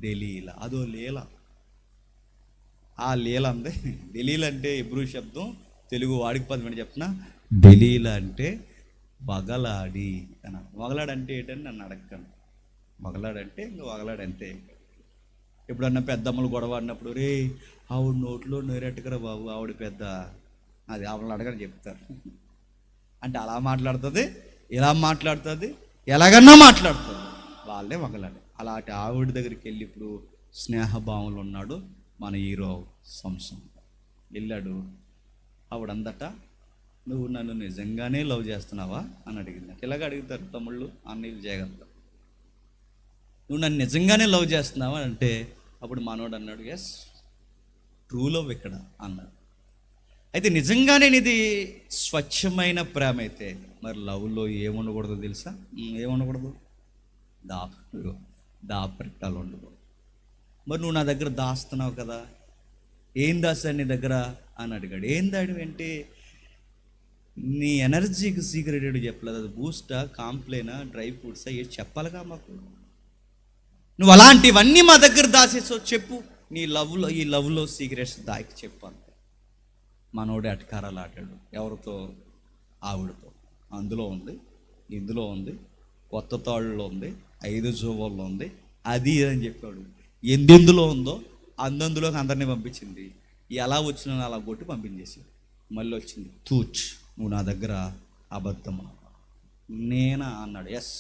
[SPEAKER 2] దెలీలా. అదో లీల. ఆ లీల అంతే. దెలీలా అంటే హెబ్రూ శబ్దం, తెలుగు వాడికి పదం చెప్తున్నా. దెలీలా అంటే వగలాడి అని. వగలాడంటే ఏంటని నన్ను అడగను. వగలాడంటే ఇంకా వగలాడంతే. ఎప్పుడన్నా పెద్దమ్మలు గొడవ ఆడినప్పుడు, రే ఆవిడ నోట్లో నేరెట్టుకరా బాబు, ఆవిడ పెద్ద, అది ఆవిడని అడగని చెప్తారు. అంటే అలా మాట్లాడుతుంది, ఇలా మాట్లాడుతుంది, ఎలాగన్నా మాట్లాడుతుంది, వాళ్ళే వగలాడు. అలాంటి ఆవిడ దగ్గరికి వెళ్ళి ఇప్పుడు స్నేహభావంలో ఉన్నాడు మన హీరో సంసోన్. వెళ్ళాడు. ఆవిడందట, నువ్వు నన్ను నిజంగానే లవ్ చేస్తున్నావా అని అడిగింది. ఇలాగ అడుగుతారు తమ్ముళ్ళు, అన్నయ్యలు జాగ్రత్త. నువ్వు నన్ను నిజంగానే లవ్ చేస్తున్నావా అంటే అప్పుడు మనోడు అన్నాడు, ఎస్, ట్రూ లవ్ ఇక్కడ అన్నాడు. అయితే నిజంగానే ఇది స్వచ్ఛమైన ప్రేమ అయితే మరి లవ్లో ఏముండకూడదు తెలుసా? ఏముండకూడదు? దాపరికాలు ఉండవు. మరి నువ్వు నా దగ్గర దాస్తున్నావు కదా, ఏం దాస్తాడు నీ దగ్గర అని అడిగాడు. ఏం దాడి అంటే నీ ఎనర్జీకి సీక్రెట్ ఏడు చెప్పలేదు. అది బూస్టా, కాంప్లైనా, డ్రై ఫ్రూట్సా, ఏది చెప్పాలిగా మాకు. నువ్వు అలాంటివన్నీ మా దగ్గర దాచేసావు, చెప్పు నీ లవ్లో సీక్రెట్స్ దాకి చెప్పు అంతే. మనోడే అటకారాలు ఆడాడు. ఎవరితో? ఆవిడతో. అందులో ఉంది, ఇందులో ఉంది, కొత్త తాళ్ళలో ఉంది, 5 జోవల్లో ఉంది, అది అని చెప్పాడు. ఎందులో ఉందో అందులోకి అందరినీ పంపించింది. ఎలా వచ్చినా అలా కొట్టి పంపించేసి మళ్ళీ వచ్చింది. తూచ్, నువ్వు నా దగ్గర అబద్ధమా? నేనా అన్నాడు. ఎస్,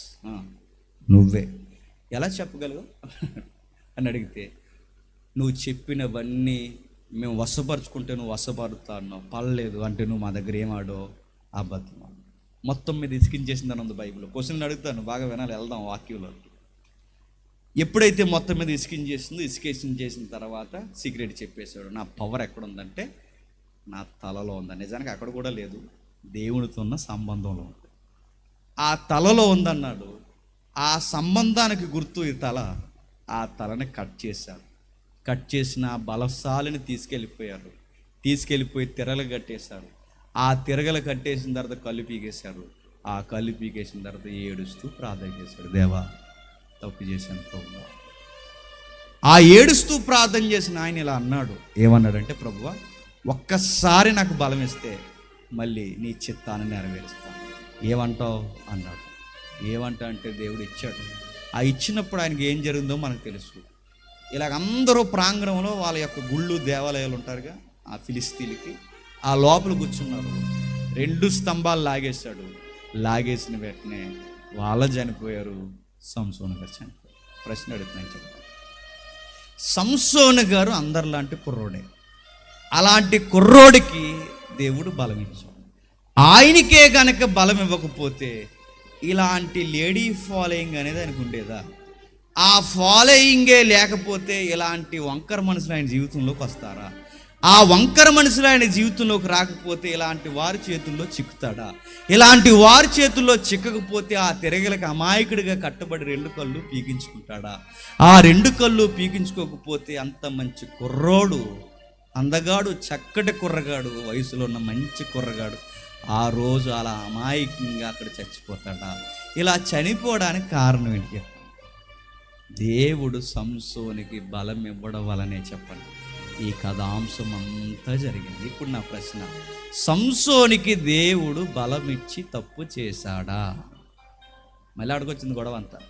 [SPEAKER 2] నువ్వే. ఎలా చెప్పగలవు అని అడిగితే, నువ్వు చెప్పినవన్నీ మేము వశపరుచుకుంటే నువ్వు వశపరుతా అన్నావు, పర్లేదు అంటే నువ్వు మా దగ్గర ఏమాడో అబద్ధమా? మొత్తం మీద ఇసికించేసిందని ఉంది బైబిల్లో. క్వశ్చన్లు అడుగుతాను, బాగా వినాలి, వెళ్దాం వాక్యంలోకి. ఎప్పుడైతే మొత్తం మీద ఇసుకేషన్ చేసిన తర్వాత సీక్రెట్ చెప్పేశాడు. నా పవర్ ఎక్కడ ఉందంటే నా తలలో ఉందా. నిజానికి అక్కడ కూడా లేదు, దేవునితో ఉన్న సంబంధంలో ఉంది. ఆ తలలో ఉందన్నాడు. ఆ సంబంధానికి గుర్తు ఈ తల. ఆ తలని కట్ చేశారు. కట్ చేసిన ఆ బలశాలిని తీసుకెళ్ళిపోయి తిరగలు కట్టేశారు. ఆ తిరగలు కట్టేసిన తర్వాత కళ్ళు పీకేశారు. ఆ కళ్ళు పీకేసిన తర్వాత ఏడుస్తూ ప్రార్థన చేశాడు. దేవా, తప్పు చేశాను ప్రభువా. ఆ ఏడుస్తూ ప్రార్థన చేసిన ఆయన ఇలా అన్నాడు. ఏమన్నాడంటే, ప్రభువా, ఒక్కసారి నాకు బలం ఇస్తే మళ్ళీ నీ చిత్తాన్ని నెరవేరుస్తాను. ఏమంటావు అన్నాడు. ఏమంటా అంటే దేవుడు ఇచ్చాడు. ఆ ఇచ్చినప్పుడు ఆయనకి ఏం జరిగిందో మనకు తెలుసు. ఇలాగ అందరూ ప్రాంగణంలో వాళ్ళ యొక్క గుళ్ళు దేవాలయాలు ఉంటారుగా, ఆ ఫిలిస్తీన్లకి ఆ లోపల కూర్చున్నారు. 2 స్తంభాలు లాగేశాడు. లాగేసిన వెంటనే వాళ్ళ చనిపోయారు, సంసోను గారు చనిపోయారు. ప్రశ్న అడుగుతున్నాను చెప్పండి. సంసోను గారు అందరిలాంటి కుర్రోడే. అలాంటి కుర్రోడికి దేవుడు బలం ఇచ్చాడు. ఆయనకే కనుక బలం ఇవ్వకపోతే ఇలాంటి లేడీ ఫాలోయింగ్ అనేది ఆయనకు ఉండేదా? ఆ ఫాలోయింగే లేకపోతే ఇలాంటి వంకర మనుషులు ఆయన జీవితంలోకి వస్తారా? ఆ వంకర మనుషులు ఆయన జీవితంలోకి రాకపోతే ఇలాంటి వారి చేతుల్లో చిక్కుతాడా? ఇలాంటి వారి చేతుల్లో చిక్కకపోతే ఆ తిరగలకి అమాయకుడిగా కట్టబడి 2 కళ్ళు పీకించుకుంటాడా? ఆ 2 కళ్ళు పీకించుకోకపోతే అంత మంచి కుర్రోడు, అందగాడు, చక్కటి కుర్రగాడు, వయసులో ఉన్న మంచి కుర్రగాడు ఆ రోజు అలా అమాయకంగా అక్కడ చచ్చిపోతాడా? ఇలా చనిపోవడానికి కారణం ఏంటి చెప్పండి? దేవుడు సంసోనికి బలం ఇవ్వడం వలనే చెప్పండి ఈ కథాంశం అంతా జరిగింది. ఇప్పుడు నా ప్రశ్న, సంసోనికి దేవుడు బలం ఇచ్చి తప్పు చేశాడా? మళ్ళీ అడుగొచ్చింది గొడవ అంతా.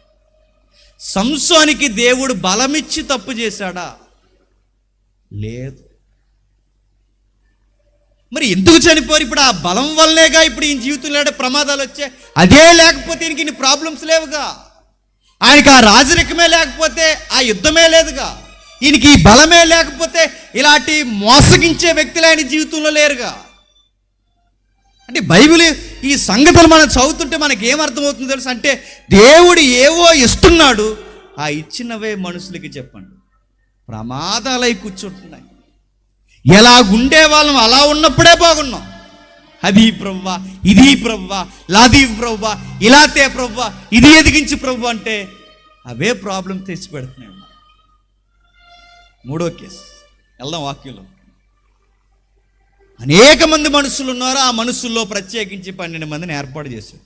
[SPEAKER 2] సంసోనికి దేవుడు బలమిచ్చి తప్పు చేశాడా? లేదు. మరి ఎందుకు చనిపోరు? ఇప్పుడు ఆ బలం వల్లేగా ఇప్పుడు ఈ జీవితంలో ప్రమాదాలు వచ్చాయి. అదే లేకపోతే ఈయనకి ఇన్ని ప్రాబ్లమ్స్ లేవుగా. ఆయనకి ఆ రాజరికమే లేకపోతే ఆ యుద్ధమే లేదుగా. ఈయనకి ఈ బలమే లేకపోతే ఇలాంటి మోసగించే వ్యక్తులు ఆయన జీవితంలో లేరుగా. అంటే బైబిల్ ఈ సంగతులు మనం చదువుతుంటే మనకి ఏమర్థమవుతుందో తెలుసు అంటే, దేవుడు ఏవో ఇస్తున్నాడు, ఆ ఇచ్చినవే మనుషులకి చెప్పండి ప్రమాదాలై కూర్చుంటున్నాయి. ఎలా ఉండే వాళ్ళం అలా ఉన్నప్పుడే బాగున్నాం. అది ప్రభువా, ఇది ప్రభువా, లాది ప్రభువా, ఇలా తే ప్రభువా, ఇది ఎదిగించి ప్రభు అంటే అవే ప్రాబ్లం తెచ్చి పెడుతున్నాయి. 3వ కేసు, వెళ్దాం వాక్యంలో. అనేక మంది మనుషులు ఉన్నారు. ఆ మనుషుల్లో ప్రత్యేకించి 12 మందిని ఏర్పాటు చేశారు.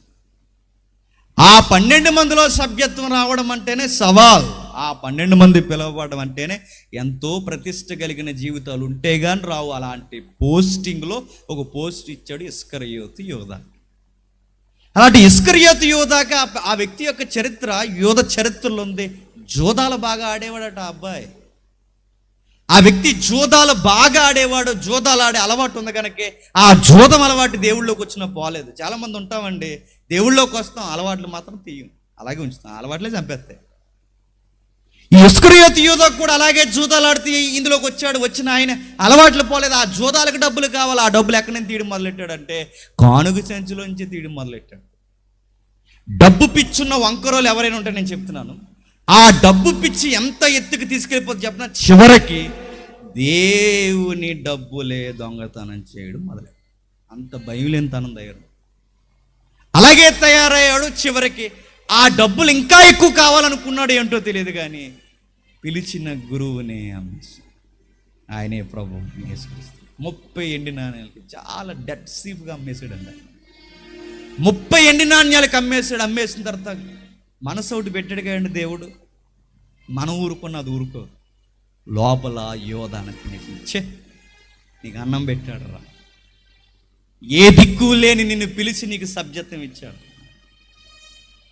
[SPEAKER 2] ఆ 12 మందిలో సభ్యత్వం రావడం అంటేనే సవాల్. ఆ 12 మంది పిలవబడడం అంటేనే ఎంతో ప్రతిష్ట కలిగిన జీవితాలు ఉంటే కానీ రావు. అలాంటి పోస్టింగ్లో ఒక పోస్ట్ ఇచ్చాడు ఇస్కరియోతు యోధా. అలాంటి ఇస్కరియోతు యోధాకి ఆ వ్యక్తి యొక్క చరిత్ర యోధ చరిత్రలో ఉంది. జోదాలు బాగా ఆడేవాడట ఆ అబ్బాయి. ఆ వ్యక్తి జోదాలు బాగా ఆడేవాడు. జోదాలు ఆడే అలవాటు ఉంది కనుక ఆ జోదం అలవాటు దేవుళ్ళలోకి వచ్చినా పోలేదు. చాలామంది ఉంటామండి, దేవుళ్ళలోకి వస్తాం, అలవాట్లు మాత్రం తీయం, అలాగే ఉంచుతాం, అలవాట్లే చంపేస్తాయి. ఈ ఇస్కరియోతు యోధా కూడా అలాగే జూదాలు ఆడితే ఇందులోకి వచ్చాడు. వచ్చిన ఆయన అలవాట్లు పోలేదు. ఆ జూదాలకు డబ్బులు కావాలి. ఆ డబ్బులు ఎక్కడి నుంచి తీయడం మొదలెట్టాడంటే కానుక సంచిలోంచి తీయడం మొదలెట్టాడు. డబ్బు పిచ్చున్న వంకరోలు ఎవరైనా ఉంటే నేను చెప్తున్నాను, ఆ డబ్బు పిచ్చి ఎంత ఎత్తుకు తీసుకెళ్ళిపోతే చెప్పిన చివరికి దేవుని డబ్బులే దొంగతనం చేయడం మొదలెట్టాడు. అంత భయం లేనితనం దగ్గర అలాగే తయారయ్యాడు. చివరికి ఆ డబ్బులు ఇంకా ఎక్కువ కావాలనుకున్నాడు ఏంటో తెలియదు, కానీ పిలిచిన గురువునే అమ్మేసి ఆయనే ప్రభు యేసుక్రీస్తు 30 ఎండి నాణ్యాలకి చాలా డెడ్ సీప్గా అమ్మేశాడు అండి. 30 ఎండి నాణ్యాలకు అమ్మేశాడు. అమ్మేసిన తర్వాత మనసు ఒకటి పెట్టాడు కదండి దేవుడు, మన ఊరుకున్న అది ఊరుకో, లోపల యోధాన తినేసి నీకు అన్నం పెట్టాడు రా, ఏ దిక్కు లేని నిన్ను పిలిచి నీకు సభ్యత్వం ఇచ్చాడు.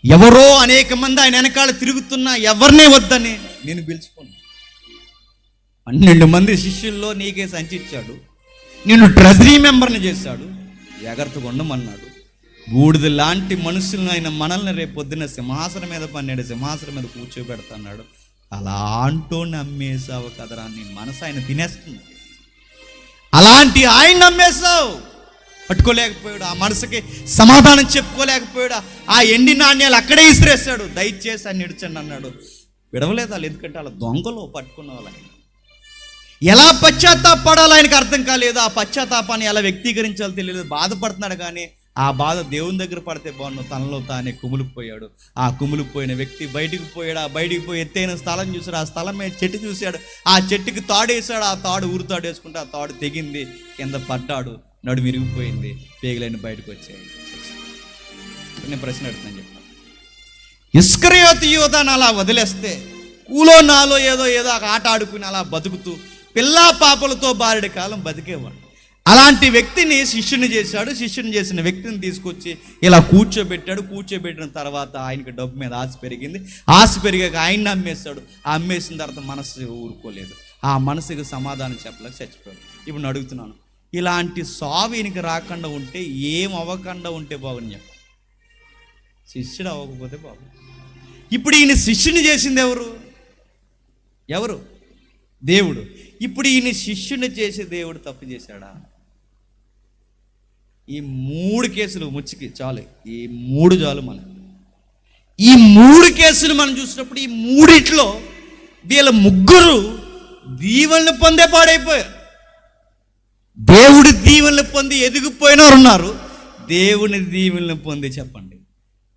[SPEAKER 2] ఎవరో అనేక మంది ఆయన వెనకాల తిరుగుతున్నా ఎవరినే వద్దని నేను పిలుచుకున్నాను. 12 మంది శిష్యుల్లో నీకే సంచిచ్చాడు, నిన్ను ట్రెజరీ మెంబర్ని చేశాడు, ఎగరతగా ఉండమన్నాడు. బూడిద లాంటి మనుషులను ఆయన మనల్ని రేపు పొద్దున్న సింహాసనం మీద పన్నాడు, సింహాసనం మీద కూర్చోబెడతాడు. అలాంటో నమ్మేసావు కదరా, నీ మనసు ఆయన తినేస్తుంది. అలాంటి ఆయన నమ్మేశావు, పట్టుకోలేకపోయాడు, ఆ మనసుకి సమాధానం చెప్పుకోలేకపోయాడు. ఆ ఎండి నాణ్యాలు అక్కడే ఇసిరేస్తాడు. దయచేసి ఆయన ఇడ్చండి అన్నాడు. విడవలేదు వాళ్ళు, ఎందుకంటే వాళ్ళ దొంగలు పట్టుకున్న వాళ్ళు. ఎలా పశ్చాత్తాపడాలో ఆయనకు అర్థం కాలేదు. ఆ పశ్చాత్తాపాన్ని ఎలా వ్యక్తీకరించాలో తెలియలేదు. బాధపడుతున్నాడు, కానీ ఆ బాధ దేవుని దగ్గర పడితే బాగున్నాడు. తనలో తానే కుమిలిపోయాడు. ఆ కుమిలిపోయిన వ్యక్తి బయటికి పోయాడు. ఆ బయటికి పోయి ఎత్తైన స్థలం చూశాడు. ఆ స్థలం మీద చెట్టు చూశాడు. ఆ చెట్టుకి తాడు వేసాడు. ఆ తాడు ఊరుతాడు వేసుకుంటే ఆ తాడు తెగింది, కింద పడ్డాడు, నడుము విరిగిపోయింది, పేగులైన బయటకు వచ్చాయి. నేను ప్రశ్న అడుగుతాను చెప్పాను, ఇస్కరియోతు యూదాను అలా వదిలేస్తే ఊలో నాలో ఏదో ఆట ఆడుకుని అలా బతుకుతూ పిల్లా పాపలతో బారెడు కాలం బతికేవాడు. అలాంటి వ్యక్తిని శిష్యుని చేశాడు. శిష్యుని చేసిన వ్యక్తిని తీసుకొచ్చి ఇలా కూర్చోబెట్టాడు. కూర్చోబెట్టిన తర్వాత ఆయనకి డబ్బు మీద ఆశ పెరిగింది. ఆశ పెరిగాక ఆయన్ని అమ్మేశాడు. ఆ అమ్మేసిన తర్వాత మనసు ఊరుకోలేదు. ఆ మనసుకి సమాధానం చెప్పలేక చచ్చిపోయాడు. ఇప్పుడు నేను అడుగుతున్నాను, ఇలాంటి సావు ఈయనకి రాకుండా ఉంటే, ఏం అవ్వకుండా ఉంటే బాగుంది చెప్ప, శిష్యుడు అవ్వకపోతే బాగు. ఇప్పుడు ఈయన శిష్యుని చేసింది ఎవరు? దేవుడు. ఇప్పుడు ఈయన శిష్యుని చేసే దేవుడు తప్పు చేశాడా? ఈ 3 కేసులు ముచ్చికి చాలు, ఈ 3 చాలు. మనం ఈ 3 కేసులు మనం చూసినప్పుడు ఈ 3 వీళ్ళ ముగ్గురు దీవెనలు పొందే పాడైపోయారు. దేవుడి దీవెనలు పొంది ఎదిగిపోయినవారు ఉన్నారు. దేవుని దీవెనలు పొంది చెప్పండి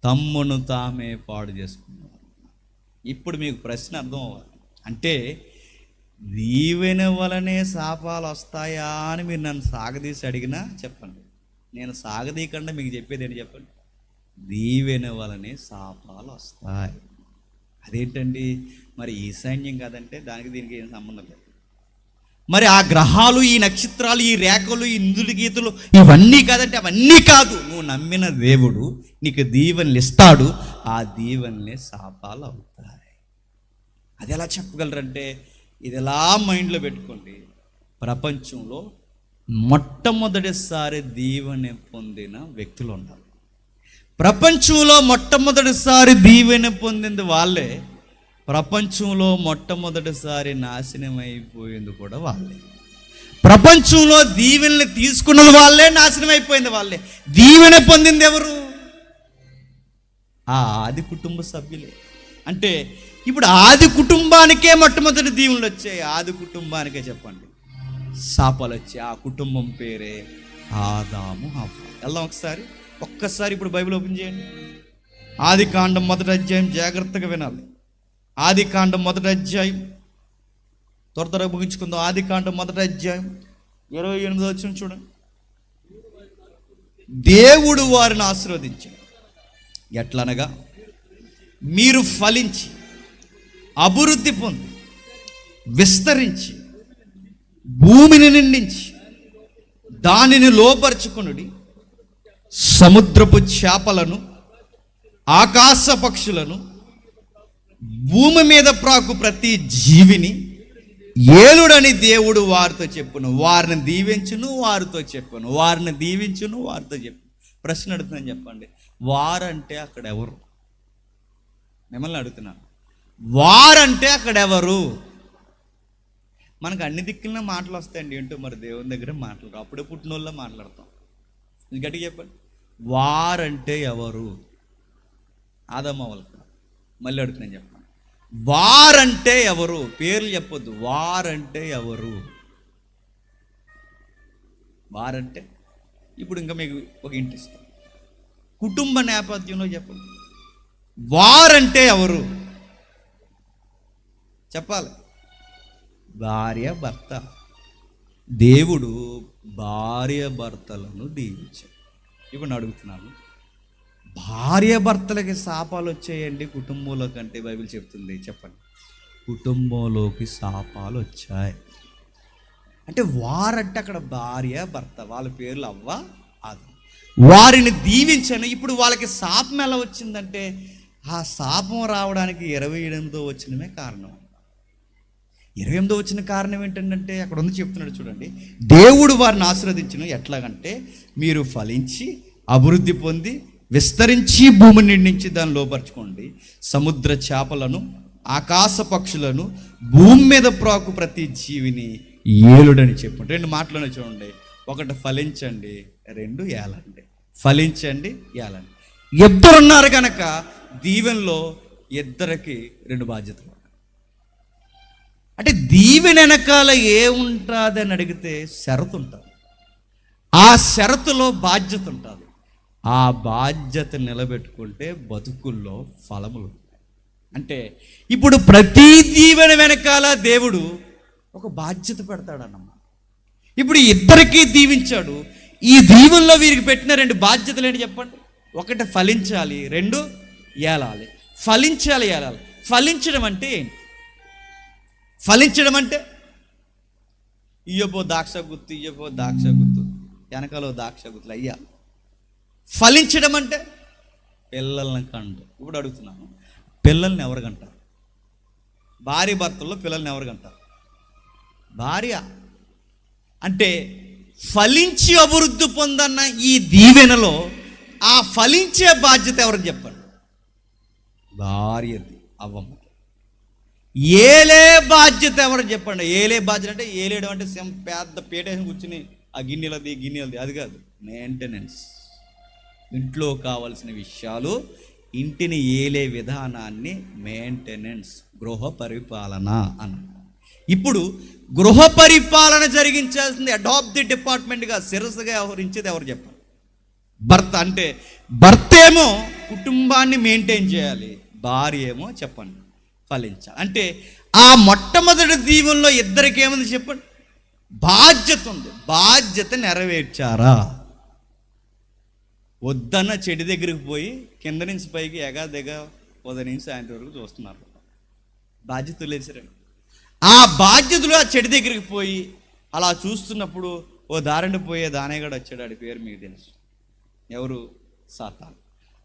[SPEAKER 2] తమ్మును తామే పాడు చేసుకున్నారు. ఇప్పుడు మీకు ప్రశ్న అర్థం అవ్వాలి. అంటే దీవెన వలనే శాపాలు వస్తాయా అని మీరు నన్ను సాగదీసి అడిగినా చెప్పండి. నేను సాగదీయకుండా మీకు చెప్పేది ఏంటి చెప్పండి, దీవెన వలనే శాపాలు వస్తాయి. అదేంటండి మరి ఈశాన్యం కాదంటే దానికి దీనికి ఏం సంబంధం లేదు. మరి ఆ గ్రహాలు, ఈ నక్షత్రాలు, ఈ రేఖలు, ఈ ఇంద్రుడి గీతలు ఇవన్నీ కాదంటే అవన్నీ కాదు. నువ్వు నమ్మిన దేవుడు నీకు దీవెనలు ఇస్తాడు. ఆ దీవెనలే శాపాలు అవుతాయి. అది ఎలా చెప్పగలరంటే, ఇది ఎలా మైండ్లో పెట్టుకోండి, ప్రపంచంలో మొట్టమొదటిసారి దీవెన పొందిన వ్యక్తులు ఉన్నారు. ప్రపంచంలో మొట్టమొదటిసారి దీవెన పొందింది వాళ్ళే. ప్రపంచంలో మొట్టమొదటిసారి నాశనం అయిపోయింది కూడా వాళ్ళే. ప్రపంచంలో దీవెనలు తీసుకున్నది వాళ్ళే, నాశనం అయిపోయింది వాళ్ళే. దీవెన పొందింది ఎవరు? ఆ ఆది కుటుంబ సభ్యులే. అంటే ఇప్పుడు ఆది కుటుంబానికే మొట్టమొదటి దీవెనలు వచ్చాయి. ఆది కుటుంబానికే చెప్పండి శాపాలు వచ్చాయి. ఆ కుటుంబం పేరే ఆదాము హవ్వ. వెళ్దాం ఒక్కసారి ఇప్పుడు బైబిల్ ఓపెన్ చేయండి. ఆది కాండం 1వ అధ్యాయం, జాగ్రత్తగా వినాలి. ఆది కాండం 1వ అధ్యాయం, త్వరగా ముగించుకుందాం. ఆది కాండం 1వ అధ్యాయం 28వ వచనం చూడండి. దేవుడు వారిని ఆశీర్వదించాడు, ఎట్లనగా మీరు ఫలించి అభివృద్ధి పొంది విస్తరించి భూమిని నిండించి దానిని లోపరుచుకొనుడి, సముద్రపు చేపలను, ఆకాశ పక్షులను, భూమి మీద ప్రాకు ప్రతి జీవిని ఏలుడని దేవుడు వారితో చెప్పును. వారిని దీవించును, వారితో చెప్పును. వారిని దీవించును, వారితో చెప్పును. ప్రశ్న అడుగుతున్నాను, చెప్పండి వారంటే అక్కడ ఎవరు? మిమ్మల్ని అడుగుతున్నాను, వారంటే అక్కడ ఎవరు? మనకు అన్ని దిక్కులనే మాటలు వస్తాయండి. ఏంటో మరి దేవుని దగ్గర మాట్లాడరు. అప్పుడే పుట్టిన వాళ్ళ మాట్లాడతాం. గట్టిగా చెప్పండి, వారంటే ఎవరు? ఆదమ్మ వాళ్ళకి. మళ్ళీ అడుగుతున్నాను, చెప్పండి వారంటే ఎవరు? పేర్లు చెప్పొద్దు, వారంటే ఎవరు? వారంటే ఇప్పుడు ఇంకా మీకు ఒక ఇంటి ఇస్తాం. కుటుంబ నేపథ్యంలో చెప్పండి, వారంటే ఎవరు చెప్పాలి? భార్య భర్త. దేవుడు భార్య భర్తలను దీవించాడు. ఇప్పుడు నేను అడుగుతున్నాను, భార్య భర్తలకి శాపాలు వచ్చాయండి కుటుంబంలో కంటే? బైబిల్ చెప్తుంది, చెప్పండి. కుటుంబంలోకి శాపాలు వచ్చాయి అంటే వారంటే అక్కడ భార్య భర్త, వాళ్ళ పేర్లు అవ్వ ఆది. వారిని దీవించాను. ఇప్పుడు వాళ్ళకి శాపం ఎలా వచ్చిందంటే ఆ శాపం రావడానికి 28వ వచనమే కారణం. 28వ వచన కారణం ఏంటంటే అక్కడ ఉంది, చెప్తున్నాడు చూడండి. దేవుడు వారిని ఆశీర్వదించును ఎట్లాగంటే మీరు ఫలించి అభివృద్ధి పొంది విస్తరించి భూమిని నిండించి దాన్ని లోపరుచుకోండి, సముద్ర చేపలను ఆకాశ పక్షులను భూమి మీద ప్రాకు ప్రతి జీవిని ఏలుడని చెప్పండి. 2 మాటలను చూడండి. ఒకటి ఫలించండి, 2 ఏలండి. ఫలించండి, ఏలండి. ఇద్దరున్నారు కనుక దీవెనలో ఇద్దరికి 2 బాధ్యతలు. అంటే దీవెన వెనకాల ఏముంటుంది అని అడిగితే షరతు ఉంటుంది. ఆ షరతులో బాధ్యత ఉంటుంది. ఆ బాధ్యత నిలబెట్టుకుంటే బతుకుల్లో ఫలములు. అంటే ఇప్పుడు ప్రతి దీవెన వెనకాల దేవుడు ఒక బాధ్యత పెడతాడన్నమాట. ఇప్పుడు ఇద్దరికీ దీవించాడు. ఈ దీవుల్లో వీరికి పెట్టిన 2 బాధ్యతలు ఏంటి చెప్పండి? ఒకటి ఫలించాలి, 2 ఏలాలి. ఫలించాలి, ఏలాలి. ఫలించడం అంటే ఏంటి? ఫలించడం అంటే ఇయ్యపో ద్రాక్ష గుత్తు, ఇయ్యపో ద్రాక్ష గుత్తు, వెనకాల ద్రాక్ష గుత్తులు అయ్యా. ఫలించడం అంటే పిల్లల్ని కండు. ఇప్పుడు అడుగుతున్నాను, పిల్లల్ని ఎవరు కంటారు? భార్య భర్తల్లో పిల్లల్ని ఎవరు కంటారు? భార్య. అంటే ఫలించి అభివృద్ధి పొందన్న ఈ దీవెనలో ఆ ఫలించే బాధ్యత ఎవరికి చెప్పండి? భార్యది, అవ్వమ్మ. ఏలే బాధ్యత ఎవరికి చెప్పండి? ఏలే బాధ్యత అంటే ఏలేయడం అంటే పెద్ద పీటేసి కూర్చుని ఆ గిన్నెలది అది కాదు. మెయింటెనెన్స్. ఇంట్లో కావలసిన విషయాలు, ఇంటిని ఏలే విధానాన్ని మెయింటెనెన్స్, గృహ పరిపాలన అన్న. ఇప్పుడు గృహ పరిపాలన జరిగించాల్సింది అడాప్ట్ ది డిపార్ట్మెంట్గా శిరస్సుగా వ్యవహరించేది ఎవరు చెప్పండి? భర్త. అంటే భర్త ఏమో కుటుంబాన్ని మెయింటైన్ చేయాలి, భార్య ఏమో చెప్పండి ఫలించాలి. అంటే ఆ మొట్టమొదటి దీవెనలో ఇద్దరికి ఏముంది చెప్పండి? బాధ్యత ఉంది. బాధ్యత నెరవేర్చారా? వద్దన్న చెడు దగ్గరికి పోయి కింద నుంచి పైకి ఎగాదిగ ఉదయం నుంచి సాయంత్రం వరకు చూస్తున్నారు. బాధ్యతలు లేచారండి. ఆ బాధ్యతలు ఆ చెడు దగ్గరికి పోయి అలా చూస్తున్నప్పుడు ఓ దారిని పోయే దానేగాడు వచ్చాడు. ఆడి పేరు మీకు తెలుసు, ఎవరు? సాతాను.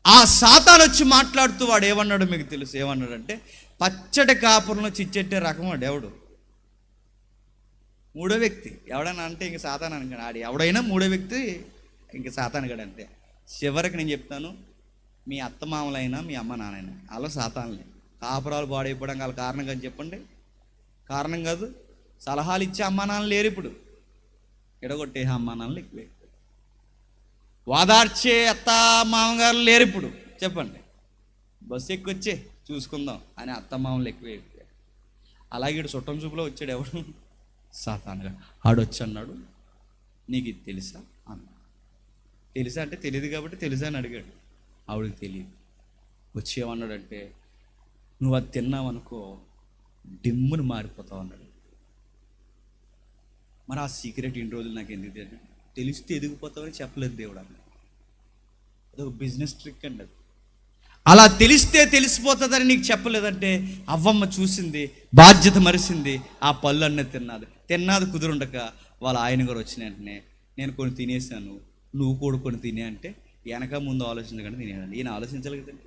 [SPEAKER 2] ఆ సాతాను వచ్చి మాట్లాడుతూ వాడు ఏమన్నాడు మీకు తెలుసు? ఏమన్నాడంటే పచ్చడి కాపురంలో చిచ్చెట్టే రకం వాడు. ఎవడు? 3వ వ్యక్తి. ఎవడన్నా అంటే ఇంక సాతాను అనుకోండి. ఆడు ఎవడైనా 3వ వ్యక్తి ఇంక సాతాను గడు. అంతే. చివరికి నేను చెప్తాను, మీ అత్తమామలైనా మీ అమ్మ నాన్నైనా అలా సాతానులే. కాపురాలు పాడైపోవడానికి వాళ్ళ కారణం కాదు చెప్పండి? కారణం కాదు. సలహాలు ఇచ్చే అమ్మా నాన్నలు లేరు ఇప్పుడు, ఎడగొట్టే అమ్మా నాన్నలు ఎక్కువ. వాదార్చే అత్త మామగారులు లేరు ఇప్పుడు, చెప్పండి. బస్సు ఎక్కువచ్చే చూసుకుందాం అని అత్త మామలు ఎక్కువ. అలాగే ఇటు చుట్టం చూపులో వచ్చాడు ఎవడు? సాతానుగా. ఆడొచ్చి అన్నాడు, నీకు ఇది తెలుసా అన్నాడు. తెలుసా అంటే తెలియదు కాబట్టి తెలుసా అని అడిగాడు. ఆవిడకి తెలియదు. వచ్చేమన్నాడంటే నువ్వు అది తిన్నావనుకో డిమ్మును మారిపోతావు అన్నాడు. మరి ఆ సీక్రెట్ ఇన్ని రోజులు నాకు ఎందుకు తెలియదు? తెలిస్తే ఎదిగిపోతావని చెప్పలేదు దేవుడు అన్నాడు. అదొక బిజినెస్ ట్రిక్ అండి. అది అలా తెలిస్తే తెలిసిపోతుందని నీకు చెప్పలేదంటే అవ్వమ్మ చూసింది, బాధ్యత మరిసింది, ఆ పళ్ళు అన్నీ తిన్నాది కుదురుండక వాళ్ళ ఆయన గారు వచ్చిన వెంటనే నేను కొన్ని తినేసాను, నువ్వు కూడా కొన్ని తినే అంటే వెనక ముందు ఆలోచించకండి తినేదండి. ఈయన ఆలోచించాలి కదండి.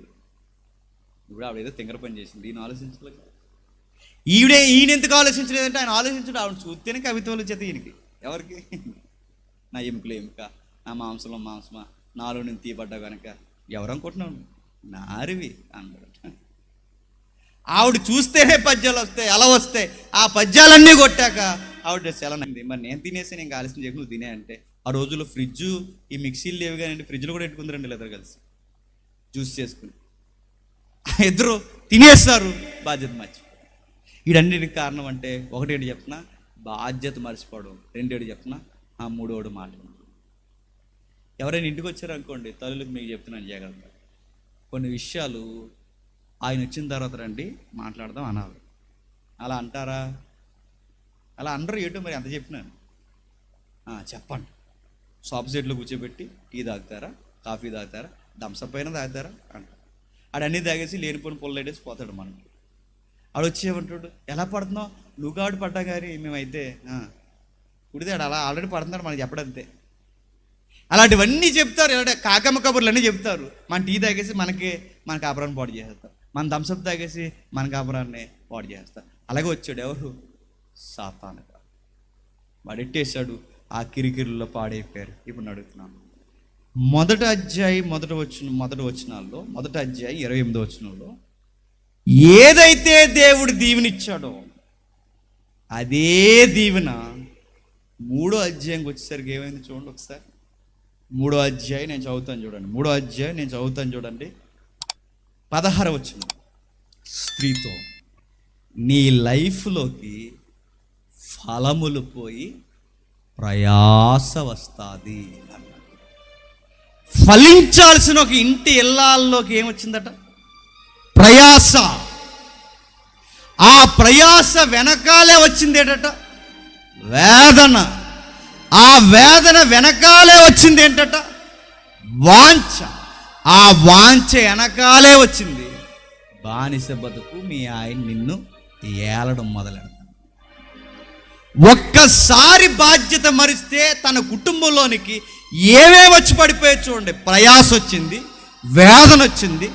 [SPEAKER 2] ఇప్పుడు ఆవిడ ఏదో తింగర పని చేసింది, ఈయన ఆలోచించాలి కదా. ఈయన ఎందుకు ఆలోచించలేదంటే ఆయన ఆలోచించడం ఆవిడ చూస్తేనే కవిత్వాలు వచ్చేది ఈయనకి. ఎవరికి? నా ఎముకలు ఎముక, నా మాంసంలో మాంసమా, నాలో నేను తీయబడ్డా కనుక ఎవరనుకుంటున్నాను? నారివి అన్నాడు. ఆవిడ చూస్తేనే పద్యాలు వస్తాయి, అలా వస్తాయి. ఆ పద్యాలన్నీ కొట్టాక ఆవిడ సెలనంది. మరి నేను తినేసి నేను ఆలస్యం చేయకు, నువ్వు తినే అంటే ఆ రోజుల్లో ఫ్రిడ్జు ఈ మిక్సీలు లేవు కానీ ఫ్రిడ్జ్లో కూడా పెట్టుకుందరండి ఇద్దరు కలిసి జ్యూస్ చేసుకుని. ఇద్దరు తినేస్తారు, బాధ్యత మర్చిపోయి. వీడన్నిటికి కారణం అంటే ఒకటేడు చెప్తున్నా బాధ్యత మర్చిపోవడం, రెండేడు చెప్తున్నా ఆ మూడోడు మాట. ఎవరైనా ఇంటికి వచ్చారనుకోండి, తల్లులకు మీకు చెప్తున్నాను జాగ్రత్త. కొన్ని విషయాలు ఆయన వచ్చిన తర్వాత రండి మాట్లాడదాం అనాలి. అలా అంటారా? అలా అనరు. ఏటో మరి ఎంత చెప్పినాను. చెప్పండి. సోఫా సెట్లో కూర్చోబెట్టి టీ తాగుతారా, కాఫీ తాగుతారా, థమ్సప్ అయినా తాగుతారా అంటారు. ఆడు అన్నీ తాగేసి లేనిపోయిన పొల్లైడేసి పోతాడు. మనకి ఆడు వచ్చేమంటాడు, ఎలా పడుతున్నావు? నువ్వు కాడు పడ్డా కానీ మేమైతే కుడితాడు. అలా ఆల్రెడీ పడుతున్నాడు, మనకి చెప్పడంతే. అలాంటివన్నీ చెప్తారు. ఇలాంటి కాకమ్మ కబుర్లు అన్నీ చెప్తారు. మన టీ తాగేసి మన కాపురాన్ని పాడు చేసేస్తారు. మన థమ్సప్ తాగేసి మన కాపురాన్ని పాడు చేస్తారు. అలాగే వచ్చాడు ఎవరు? సాతానుగా. వాడెట్టేశాడు. ఆ కిరికిరిలో పాడైపోయారు. ఇప్పుడు అడుగుతున్నాను, మొదటి అధ్యాయం మొదటి వచనాల్లో, మొదటి అధ్యాయం 28వ వచనంలో ఏదైతే దేవుడు దీవెనిచ్చాడో అదే దీవెన 3వ అధ్యాయంకి వచ్చేసరికి ఏమైంది చూడండి ఒకసారి. 3వ అధ్యాయం నేను చదువుతాను చూడండి. 3వ అధ్యాయం నేను చదువుతాను చూడండి. 16వ వచనం, స్త్రీతో నీ లైఫ్లోకి ఫలములు పోయి ప్రయాస వస్తుంది అన్నాడు. ఫలించాల్సిన ఒక ఇంటి ఇళ్ళల్లోకి ఏమొచ్చిందట? ప్రయాస. ఆ ప్రయాస వెనకాలే వచ్చింది ఏంటట? వేదన. ఆ వేదన వెనకాలే వచ్చింది ఏంటట? వాంఛ. ఆ వాంఛ వెనకాలే వచ్చింది బానిస బతుకు. మీ ఆయన నిన్ను ఏలడం మొదలెడతాడు. ఒక్కసారి బాధ్యత మరిస్తే తన కుటుంబంలోనికి ఏమేమి వచ్చి పడిపోయి చూడండి. ప్రయాస వచ్చింది, వేదన వచ్చింది,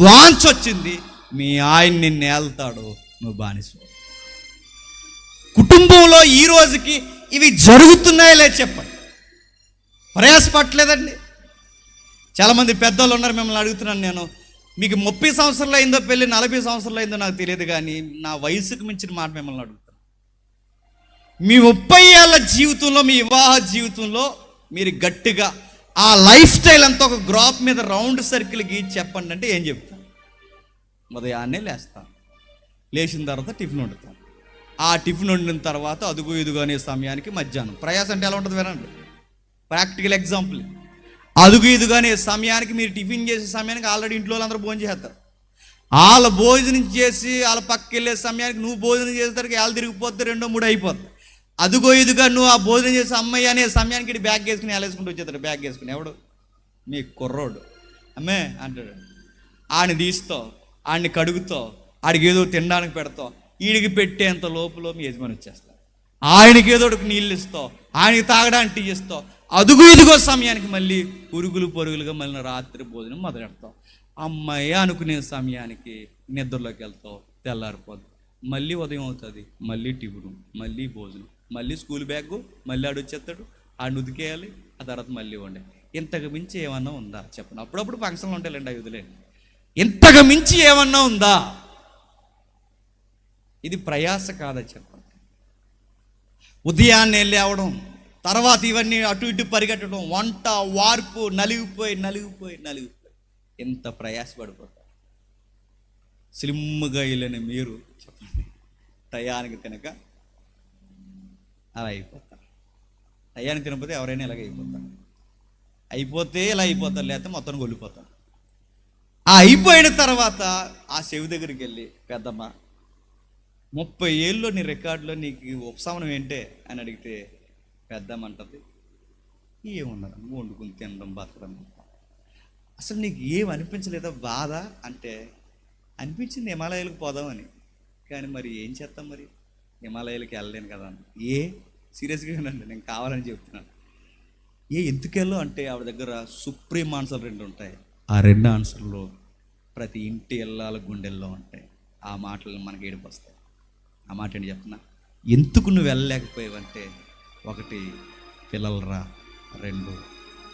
[SPEAKER 2] వాంఛ వచ్చింది. మీ ఆయన నిన్ను ఏళ్తాడు, నువ్వు బానిస. కుటుంబంలో ఈ రోజుకి ఇవి జరుగుతున్నాయో లేదు చెప్పండి. ప్రయాసపడలేదండి. చాలామంది పెద్దలు ఉన్నారు. మిమ్మల్ని అడుగుతున్నాను నేను, మీకు 30 సంవత్సరాలు అయిందో పెళ్ళి, 40 సంవత్సరాలు అయిందో నాకు తెలియదు, కానీ నా వయసుకు మించిన మాట మిమ్మల్ని అడుగుతాను. మీ 30 ఏళ్ళ జీవితంలో, మీ వివాహ జీవితంలో మీరు గట్టిగా ఆ లైఫ్ స్టైల్ అంతా ఒక గ్రాఫ్ మీద రౌండ్ సర్కిల్ గీచి చెప్పండి అంటే ఏం చెప్తాను? ఉదయాన్నే లేస్తాను, లేచిన తర్వాత టిఫిన్ వండుతాను, ఆ టిఫిన్ వండిన తర్వాత అదుగు ఇదుగు అనే సమయానికి మధ్యాహ్నం. ప్రయాస అంటే ఎలా ఉంటుంది వినండి, ప్రాక్టికల్ ఎగ్జాంపుల్. అదుగు ఇదుగు అనే సమయానికి మీరు టిఫిన్ చేసే సమయానికి ఆల్రెడీ ఇంట్లో అందరూ భోజనం చేస్తారు. వాళ్ళ భోజనం చేసి వాళ్ళ పక్కకి వెళ్ళే సమయానికి నువ్వు భోజనం చేసేసరికి వాళ్ళు తిరిగిపోతే 2, 3 అయిపోతుంది. అదుగో ఇదిగా నువ్వు ఆ భోజనం చేసే అమ్మాయి అనే సమయానికి బ్యాగ్ వేసుకుని వేసుకుంటూ వచ్చేస్తాడు. బ్యాగ్ వేసుకుని ఎవడు? మీ కుర్రోడు. అమ్మే అంటాడు. ఆడిని తీస్తావు, ఆడిని కడుగుతావు, ఆడికి ఏదో తినడానికి పెడతావు. ఈడికి పెట్టేంత లోపల మీ యజమాని వచ్చేస్తావు. ఆయనకి ఏదో నీళ్ళు ఇస్తావు, ఆయనకి తాగడానికి టీ ఇస్తావు. అదుగు ఇదిగో సమయానికి మళ్ళీ పురుగులుగా మళ్ళీ రాత్రి భోజనం మొదలెడతావు. అమ్మాయి అనుకునే సమయానికి నిద్రలోకి వెళ్తావు, తెల్లారిపోద్దు. మళ్ళీ ఉదయం అవుతుంది, మళ్ళీ టిఫిను, మళ్ళీ భోజనం, మళ్ళీ స్కూల్ బ్యాగు, మళ్ళీ ఆడు వచ్చేస్తాడు, ఆడిని ఉతికేయాలి, ఆ తర్వాత మళ్ళీ వండే. ఇంతకు మించి ఏమన్నా ఉందా చెప్పండి? అప్పుడప్పుడు ఫంక్షన్లు ఉంటాయండి, అవి వదిలేండి. ఇంతకు మించి ఏమన్నా ఉందా? ఇది ప్రయాస కాదా చెప్పండి? ఉదయాన్నే లేవడం, తర్వాత ఇవన్నీ అటు ఇటు పరిగెట్టడం, వంట, వార్పు, నలిగిపోయి ఎంత ప్రయాసపడిపోతారు. స్లిమ్గా వెళ్ళని మీరు చెప్పండి, టయానికి తినక అలా అయిపోతారు. టయానికి తినకపోతే ఎవరైనా ఇలాగ అయిపోతారు. అయిపోతే ఇలా అయిపోతారు, లేకపోతే మొత్తం కొల్లిపోతారు. ఆ అయిపోయిన తర్వాత ఆ చెవి దగ్గరికి వెళ్ళి, పెద్దమ్మ 30 ఏళ్ళలో నీ రికార్డులో నీకు ఉపశమనం ఏంటే అని అడిగితే పెద్దమ్మ అంటుంది, ఏమున్నదా వండుకుని తినడం, బతకడం. అసలు నీకు ఏం అనిపించలేదా బాధ అంటే? అనిపించింది హిమాలయాలకు పోదామని, కానీ మరి ఏం చేస్తాం, మరి హిమాలయాలకి వెళ్ళలేను కదా అని. సీరియస్గా వినండి, నేను కావాలని చెప్తున్నాను. ఎందుకు వెళ్ళు అంటే ఆవిడ దగ్గర సుప్రీం ఆన్సర్ 2 ఉంటాయి. ఆ 2 ఆన్సర్లు ప్రతి ఇంటి ఇళ్ళ గుండెల్లో ఉంటాయి. ఆ మాటలు మనకి ఏడుపు వస్తాయి. ఆ మాట ఏంటి చెప్తున్నా? ఎందుకు నువ్వు వెళ్ళలేకపోయావంటే, 1 పిల్లలరా, 2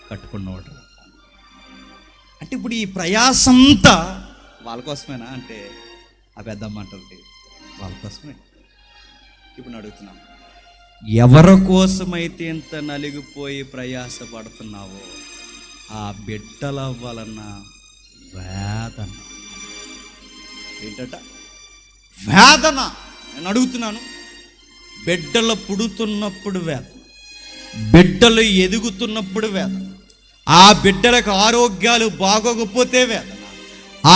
[SPEAKER 2] కట్టుకున్నవాడు. అంటే ఇప్పుడు ఈ ప్రయాసంతా వాళ్ళ కోసమేనా అంటే ఆ పెద్దమ్మ అంటుంది వాళ్ళ కోసమే. ఇప్పుడు అడుగుతున్నాం, ఎవరి కోసమైతే ఇంత నలిగిపోయి ప్రయాస పడుతున్నావో ఆ బిడ్డల వలన వేదన ఏంటట? వేదన. నేను అడుగుతున్నాను, బిడ్డలు పుడుతున్నప్పుడు వేదన, బిడ్డలు ఎదుగుతున్నప్పుడు వేదన, ఆ బిడ్డలకు ఆరోగ్యాలు బాగోకపోతే వేదన,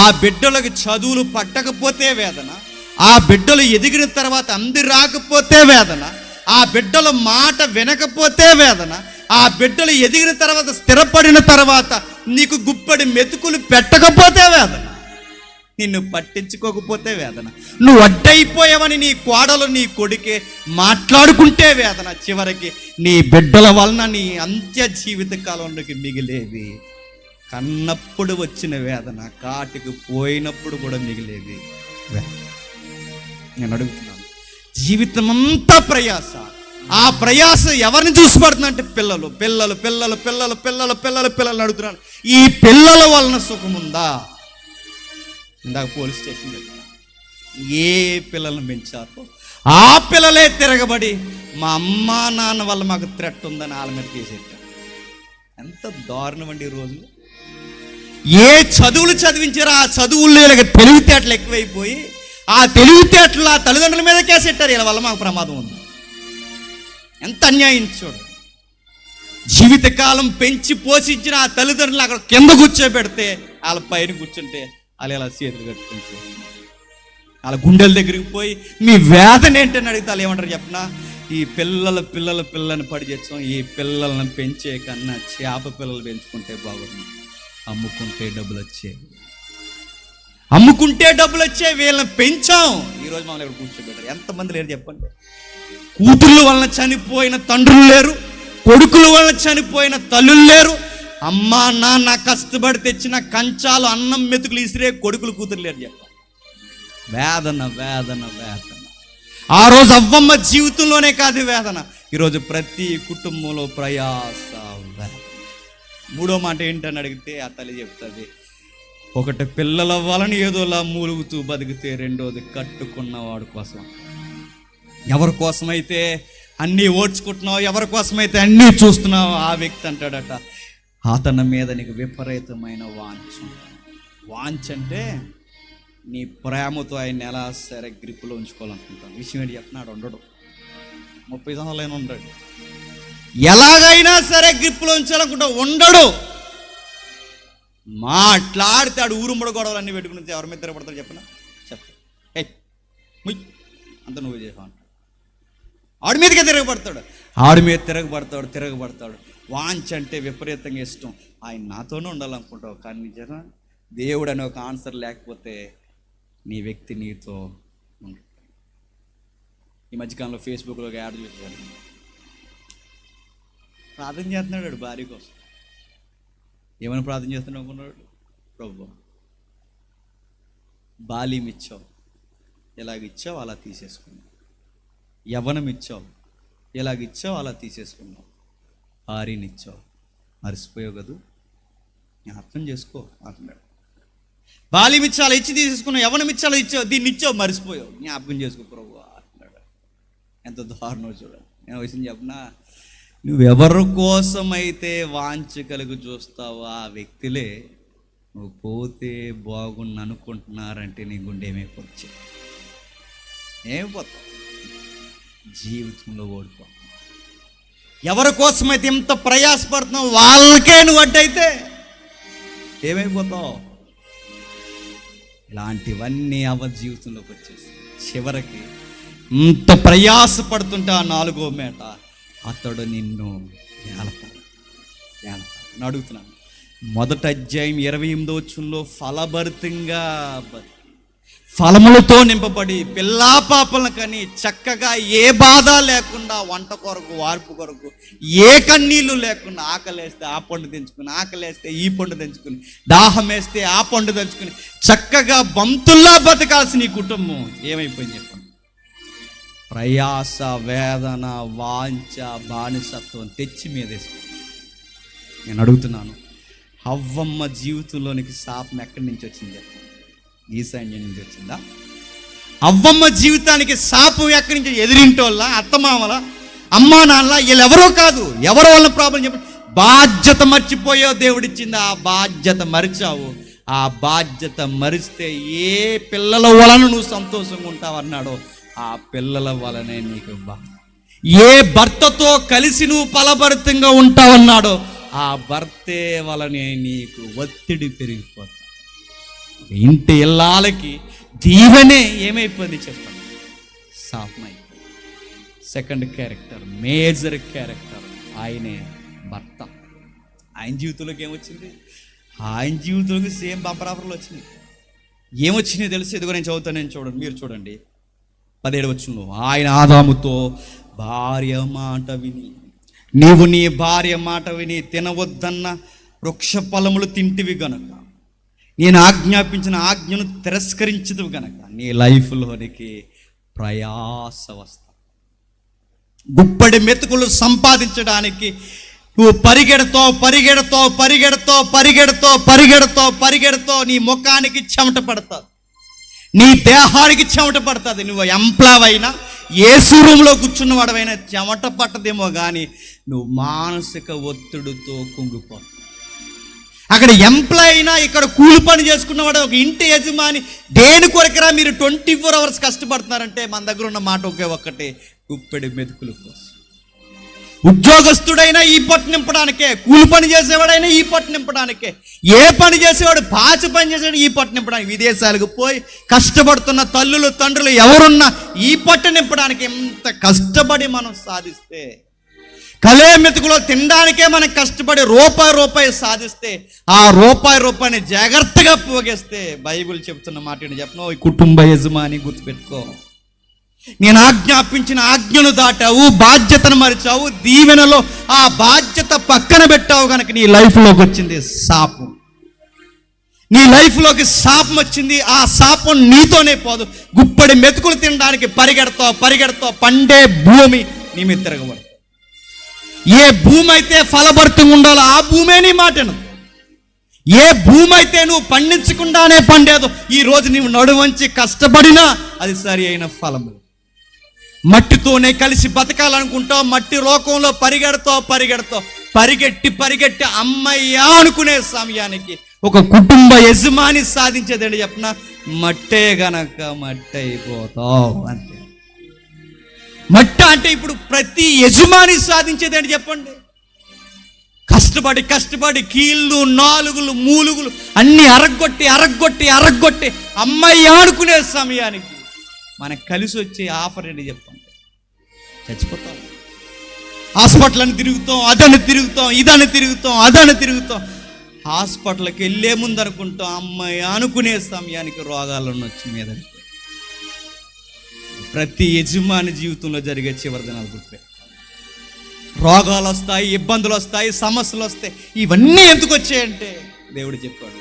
[SPEAKER 2] ఆ బిడ్డలకు చదువులు పట్టకపోతే వేదన, ఆ బిడ్డలు ఎదిగిన తర్వాత అంది రాకపోతే వేదన, ఆ బిడ్డల మాట వినకపోతే వేదన, ఆ బిడ్డలు ఎదిగిన తర్వాత స్థిరపడిన తర్వాత నీకు గుప్పడి మెతుకులు పెట్టకపోతే వేదన, నిన్ను పట్టించుకోకపోతే వేదన, నువ్వు అడ్డైపోయావని నీ కోడలు నీ కొడుకే మాట్లాడుకుంటే వేదన, చివరికి నీ బిడ్డల వలన నీ అంత్య జీవిత కాలంలోకి మిగిలేది కన్నప్పుడు వచ్చిన వేదన, కాటికి పోయినప్పుడు కూడా మిగిలేది వేదన. నేను అడుగుతున్నాను, జీవితం అంతా ప్రయాస. ఆ ప్రయాస ఎవరిని చూసి పడుతుంది అంటే పిల్లలు పిల్లలు పిల్లలు పిల్లలు పిల్లలు పిల్లలు పిల్లలు అడుగుతున్నాను. ఈ పిల్లల వలన సుఖముందా? ఇందాక పోలీస్ స్టేషన్ చెప్పిన ఏ పిల్లలను పెంచారో ఆ పిల్లలే తిరగబడి మా అమ్మ నాన్న వల్ల మాకు థ్రెట్ ఉందని వాళ్ళ మీద కేసెట్టారు. ఎంత దారుణం అండి ఈ రోజులు. ఏ చదువులు చదివించారో ఆ చదువుల్లో తెలివితేటలు ఎక్కువైపోయి ఆ తెలివితేటలు ఆ తల్లిదండ్రుల మీద కేసెట్టారు. వీళ్ళ వల్ల మాకు ప్రమాదం ఉంది. ఎంత అన్యాయం చూడు. జీవితకాలం పెంచి పోషించిన ఆ తల్లిదండ్రులు అక్కడ కింద కూర్చోబెడితే వాళ్ళ పైన కూర్చుంటే వాళ్ళు ఇలా చేతులు కట్టుకుంటూ వాళ్ళ గుండెల దగ్గరికి పోయి మీ వేదన ఏంటని అడిగితే ఏమంటారు చెప్పనా? ఈ పిల్లని పడి చేస్తాం, ఈ పిల్లలను పెంచే కన్నా చేప పిల్లలు పెంచుకుంటే బాగుంది, అమ్ముకుంటే డబ్బులు వచ్చే వీళ్ళని పెంచాం. ఈరోజు మమ్మల్ని ఇక్కడ కూర్చోబెట్టారు. ఎంతమంది లేరు చెప్పండి? కూతుర్ల వలన చనిపోయిన తండ్రులు లేరు, కొడుకుల వలన చనిపోయిన తల్లులు లేరు, అమ్మా నాన్న కష్టపడి తెచ్చిన కంచాలు అన్నం మెతుకులు ఇసిరే కొడుకులు కూతురు లేరు చెప్పండి. వేదన వేదన వేదన. ఆ రోజు అవ్వమ్మ జీవితంలోనే కాదు వేదన, ఈరోజు ప్రతి కుటుంబంలో ప్రయాస వేదన. మూడో మాట ఏంటని అడిగితే ఆ తల్లి చెప్తుంది, ఒకటి పిల్లల వలన ఏదోలా మూలుగుతూ బతికితే, రెండోది కట్టుకున్నవాడు కోసం. ఎవరి కోసమైతే అన్నీ ఓడ్చుకుంటున్నావు, ఎవరి కోసమైతే అన్నీ చూస్తున్నావు, ఆ వ్యక్తి అంటాడట అతని మీద నీకు విపరీతమైన వాంఛ అంటే నీ ప్రేమతో ఆయన ఎలా సరే గ్రిప్పులో ఉంచుకోవాలనుకుంటాను. విషయం ఏంటి చెప్పినాడు? ఉండడు. 30 సంవత్సరాలైనా ఉండడు. ఎలాగైనా సరే గ్రిప్పులో ఉంచాలనుకుంటా ఉండడు. మాట్లాడితే ఊరుమ్మడి గొడవలు అన్నీ పెట్టుకుని ఎవరి మీద తిరగబడతాడు చెప్పిన అంత నువ్వే చేసావు అంటాడు. ఆడి మీదకే తిరగబడతాడు. వాంచ్ అంటే విపరీతంగా ఇష్టం. ఆయన నాతోనే ఉండాలనుకుంటావు, కానీ నిజంగా దేవుడు అనే ఒక ఆన్సర్ లేకపోతే నీ వ్యక్తి నీతో ఉండదు. ఈ మధ్యకాలంలో ఫేస్బుక్లో ఒక యాడ్ చూసాను. ప్రార్థన చేస్తున్నాడు భార్య కోసం. ఏమైనా ప్రార్థన చేస్తున్నాడు అనుకున్నాడు? ప్రభు బాల్యం ఇచ్చావు, ఎలాగిచ్చావు అలా తీసేసుకున్నావు. యవ్వనం ఇచ్చావు, ఎలాగిచ్చావు అలా తీసేసుకున్నావు. భార్యనిచ్చావు, మర్చిపోయావు కదూ, జ్ఞాపకం చేసుకో అంటున్నాడు. బాల్యం ఇచ్చాలా ఇచ్చి తీసేసుకున్నావు, యవ్వనం ఇచ్చాలా ఇచ్చావు, దీన్ని ఇచ్చావు మర్చిపోయావు, జ్ఞాపకం చేసుకో ప్రభు అంటున్నాడు. ఎంత దారుణం చూడాలి. నేను విషయం చెప్పనా, నువ్వెవరి కోసమైతే వాంఛ కలిగి చూస్తావో ఆ వ్యక్తులే నువ్వు పోతే బాగుండు అనుకుంటున్నారంటే నీ గుండె ఏమైపోవచ్చు? ఏమైపోతావు? జీవితంలో ఓడిపో. ఎవరి కోసమైతే ఇంత ప్రయాసపడుతున్నావు వాళ్ళకే నువ్వు అడ్డైతే ఏమైపోతావు? ఇలాంటివన్నీ జీవితంలోకి వచ్చేసి చివరికి ఇంత ప్రయాసపడుతుంటే ఆ 4వ మేట అతడు నిన్ను ఏలతాడు. అడుగుతున్నాను, మొదటి అధ్యాయం 28వ వచనంలో ఫలభరితంగా ఫలములతో నింపబడి పిల్లా పాపలను కని చక్కగా ఏ బాధ లేకుండా వంట కొరకు వార్పు కొరకు ఏ కన్నీళ్ళు లేకుండా ఆకలేస్తే ఆ పండు తెంచుకుని, ఆకలేస్తే ఈ పండు తెంచుకుని, దాహం వేస్తే ఆ పండు తెంచుకుని చక్కగా బంతుల్లా బతకాల్సిన ఈ కుటుంబం ఏమైపోయింది చెప్పండి? ప్రయాస, వేదన, వాంఛ, బానిసత్వం తెచ్చి మీదేసుకుంది. నేను అడుగుతున్నాను, హవ్వమ్మ జీవితంలోనికి శాపం ఎక్కడి నుంచి వచ్చింది? ఈ సైన్యం నుంచి వచ్చిందా? అవ్వమ్మ జీవితానికి శాపం ఎక్కడి నుంచి? ఎదిరింటోళ్ళ, అత్తమామల, అమ్మా నాన్నల, వీళ్ళెవరో కాదు. ఎవరో వాళ్ళ ప్రాబ్లం చెప్పండి. బాధ్యత మర్చిపోయావు, దేవుడిచ్చింది ఆ బాధ్యత మరిచావు. ఆ బాధ్యత మరిస్తే ఏ పిల్లల వలన నువ్వు సంతోషంగా ఉంటావు అన్నాడో ఆ పిల్లల వలనే నీకు ఏ భర్తతో కలిసి నువ్వు ఫలభరితంగా ఉంటావన్నాడో ఆ భర్తే వలనే నీకు ఒత్తిడి పెరిగిపోతుంది. ఇంటి ఇల్లాలకి దీవెనే ఏమైపోయింది చెప్పండి? శాపమైపోయింది. సెకండ్ క్యారెక్టర్, మేజర్ క్యారెక్టర్, ఆయనే భర్త. ఆయన జీవితంలోకి ఏమొచ్చింది? ఆయన జీవితంలోకి సేమ్ బంపర్ ఆఫర్లు వచ్చింది. ఏమొచ్చినాయి తెలుసు? ఇదిగో నేను చదువుతాను, నేను చూడండి, మీరు చూడండి. 17 వచనంలో, ఆయన ఆదాముతో, భార్య మాట విని నీవు నీ భార్య మాట విని తినవద్దన్న వృక్ష ఫలములు తింటివి గనక, నేను ఆజ్ఞాపించిన ఆజ్ఞను తిరస్కరించదు గనక నీ లైఫ్లోనికి ప్రయాస వస్తా. గుప్పడి మెతుకులు సంపాదించడానికి నువ్వు పరిగెడతావు. నీ ముఖానికి చెమట పడుతుంది, నీ దేహానికి చెమట పడుతుంది. నువ్వు ఎంప్లాయ్ అయినా, ఏసీ రూమ్లో కూర్చున్నవాడవైనా చెమట పట్టదేమో కానీ నువ్వు మానసిక ఒత్తిడితో కుంగిపోతావు. అక్కడ ఎంప్లాయ్ అయినా, ఇక్కడ కూలి పని చేసుకున్నవాడు, ఒక ఇంటి యజమాని, దేని కొరకరా మీరు 24 hours కష్టపడుతున్నారంటే మన దగ్గర ఉన్న మాట ఒక్కటే, గుప్పెడి మెతుకుల కోసం. ఉద్యోగస్తుడైనా ఈ పట్టు నింపడానికే, కూలి పని చేసేవాడైనా ఈ పట్టు నింపడానికే, ఏ పని చేసేవాడు పాచి పని చేసేవాడు ఈ పట్టు నింపడానికి, విదేశాలకు పోయి కష్టపడుతున్న తల్లులు తండ్రులు ఎవరున్నా ఈ పట్టు నింపడానికి ఎంత కష్టపడి మనం సాధిస్తే, కలే మెతుకులో తినడానికే మనం కష్టపడి రూపాయి సాధిస్తే, ఆ రూపాయిని జాగ్రత్తగా పోగేస్తే, బైబిల్ చెప్తున్న మాట ఏంటి చెప్పను? ఈ కుటుంబ యజమాని గుర్తుపెట్టుకో, నేను ఆజ్ఞాపించిన ఆజ్ఞను దాటావు, బాధ్యతను మరిచావు, దీవెనలో ఆ బాధ్యత పక్కన పెట్టావు కనుక నీ లైఫ్లోకి వచ్చింది శాపం. నీ లైఫ్లోకి శాపం వచ్చింది. ఆ శాపం నీతోనే పోదు. గుప్పడి మెతుకులు తినడానికి పరిగెడతావు. పండే భూమి నీ మీద తిరగబడు. ఏ భూమి అయితే ఫలభరితంగా ఉండాలో ఆ భూమే నీ మాటను. ఏ భూమి అయితే నువ్వు పండించకుండానే పండేదో, ఈరోజు నీవు నడువంచి కష్టపడినా అది సరి అయిన ఫలము. మట్టితోనే కలిసి బతకాలనుకుంటావు, మట్టి లోకంలో పరిగెడతావు. పరిగెట్టి అమ్మయ్యా అనుకునే సమయానికి ఒక కుటుంబ యజమాని సాధించేదేంటి చెప్పిన? మట్టే గనక మట్టి అయిపోతావు అంతే. మట్ట అంటే ఇప్పుడు ప్రతి యజమాని సాధించేదేంటి చెప్పండి? కష్టపడి కీళ్ళు, నాలుగులు, మూలుగులు అన్ని అరగొట్టి అమ్మయ్య ఆడుకునే సమయానికి మనకు కలిసి వచ్చే ఆఫర్ ఏంటి చెప్పండి? చచ్చిపోతాం. హాస్పిటల్ అని తిరుగుతాం, ఇదని తిరుగుతాం. హాస్పిటల్కి వెళ్ళే ముందు అనుకుంటాం అమ్మాయి అనుకునే సమయానికి రోగాలను వచ్చి మీద. ప్రతి యజమాని జీవితంలో జరిగే చివరి దినాలు గుర్తుపెట్టు. రోగాలు వస్తాయి, ఇబ్బందులు వస్తాయి, సమస్యలు వస్తాయి. ఇవన్నీ ఎందుకు వచ్చాయంటే దేవుడు చెప్పాడు,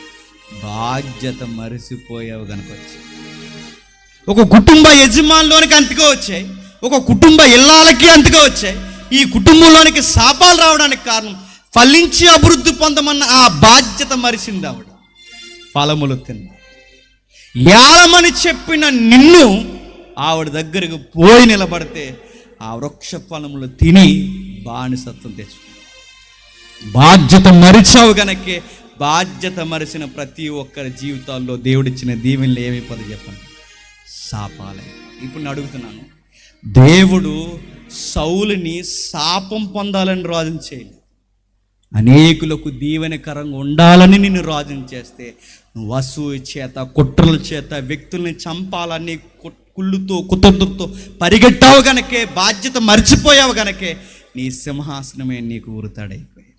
[SPEAKER 2] బాధ్యత మరిసిపోయావు కనుక వచ్చాయి. ఒక కుటుంబ యజమానిలోనికి అంతగా వచ్చాయి, ఒక కుటుంబ ఇల్లాలకి అంతగా వచ్చాయి. ఈ కుటుంబంలోనికి శాపాలు రావడానికి కారణం ఫలించి అభివృద్ధి పొందమన్న ఆ బాధ్యత మరిసింది ఆవిడ. ఫలములు తిన్నా ఏమని చెప్పిన నిన్ను ఆవిడ దగ్గరకు పోయి నిలబడితే ఆ వృక్ష ఫలములు తిని బానిసత్వం తెచ్చుకో. బాధ్యత మరిచావు గనకే, బాధ్యత మరిచిన ప్రతి ఒక్కరి జీవితాల్లో దేవుడిచ్చిన దీవెనలు ఏమైపోతుంది చెప్పండి? శాపాలే. ఇప్పుడు నేను అడుగుతున్నాను, దేవుడు సౌలుని శాపం పొందాలని రాజుని చేయలేదు, అనేకులకు దీవెనకరంగా ఉండాలని నిన్ను రాజుని చేస్తే నువ్వు అసూయ చేత, కుట్రల చేత వ్యక్తుల్ని చంపాలని కుళ్ళుతో కుతంత్రంతో పరిగెట్టావు గనకే, బాధ్యత మర్చిపోయావు గనకే నీ సింహాసనమే నీకు ఉరుతాడైపోయాయి.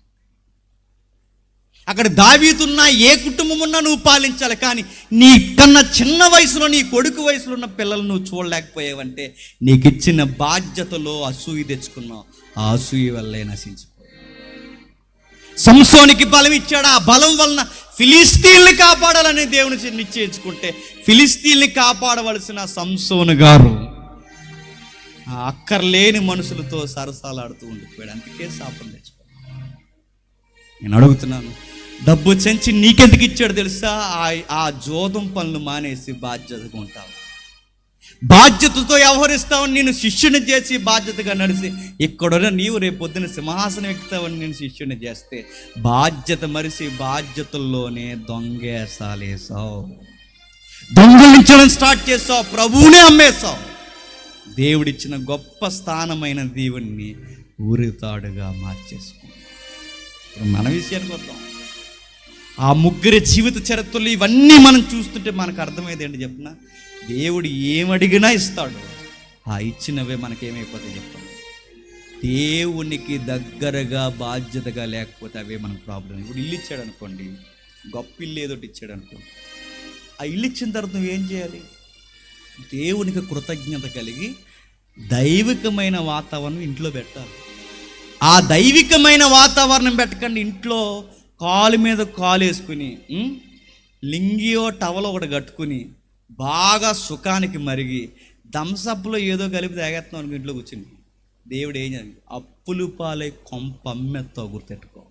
[SPEAKER 2] అక్కడ దావీదున్నా ఏ కుటుంబం ఉన్నా నువ్వు పాలించాలి, కానీ నీ కన్నా చిన్న వయసులో, నీ కొడుకు వయసులో ఉన్న పిల్లలు నువ్వు చూడలేకపోయావంటే నీకు ఇచ్చిన బాధ్యతలో అసూయ తెచ్చుకున్నావు. ఆ అసూయ వల్లే నశించిపోయావు. సంసోనికి బలం ఇచ్చాడు, ఆ బలం వలన ఫిలిస్తీన్లు కాపాడాలని దేవుని నిశ్చయించుకుంటే ఫిలిస్తీన్లు కాపాడవలసిన సంసోను గారు ఆ అక్కర్లేని మనుషులతో సరసాలాడుతూ ఉండిపోయాడు. అందుకే శాపం తెచ్చుకోవాలి. నేను అడుగుతున్నాను, డబ్బు చెంచి నీకెందుకు ఇచ్చాడు తెలుసా? ఆ జోదం పనులు మానేసి బాధ్యతగా ఉంటావు. బాధ్యతతో వ్యవహరిస్తావని నేను శిష్యుని చేసి బాధ్యతగా నడిచి ఇక్కడున్న నీవు రేపు పొద్దున సింహాసనం ఎక్కుతావని నేను శిష్యుని చేస్తే బాధ్యత మరిసి బాధ్యతల్లోనే దొంగేసాలేసావు, దొంగలించడం స్టార్ట్ చేసావు, ప్రభువునే అమ్మేశావు. దేవుడిచ్చిన గొప్ప స్థానమైన దేవుణ్ణి ఊరితాడుగా మార్చేసుకో. మన విషయానికి వద్దాం. ఆ ముగ్గురి జీవిత చరిత్రలు ఇవన్నీ మనం చూస్తుంటే మనకు అర్థమైంది ఏంటి చెప్పిన, దేవుడు ఏమడిగినా ఇస్తాడు. ఆ ఇచ్చినవే మనకేమైపోతాయి చెప్తాను. దేవునికి దగ్గరగా బాధ్యతగా లేకపోతే అవే మనకు ప్రాబ్లం. ఇప్పుడు ఇల్లు ఇచ్చాడు అనుకోండి, గొప్ప ఇల్లు ఏదోటి ఇచ్చాడు అనుకోండి, ఆ ఇల్లు ఇచ్చిన తర్వాత నువ్వేం చేయాలి? దేవునికి కృతజ్ఞత కలిగి దైవికమైన వాతావరణం ఇంట్లో పెట్టాలి. ఆ దైవికమైన వాతావరణం పెట్టకండి ఇంట్లో కాలు మీద కాలు వేసుకుని లింగియో టవలో ఒకటి కట్టుకుని బాగా సుఖానికి మరిగి థమ్సప్లో ఏదో కలిపి తాగేస్తున్నాం అనుకో, ఇంట్లో కూర్చుని దేవుడు ఏం చేయాలి? అప్పులు పాలై కొంపమ్మెత్తో గుర్తెట్టుకో.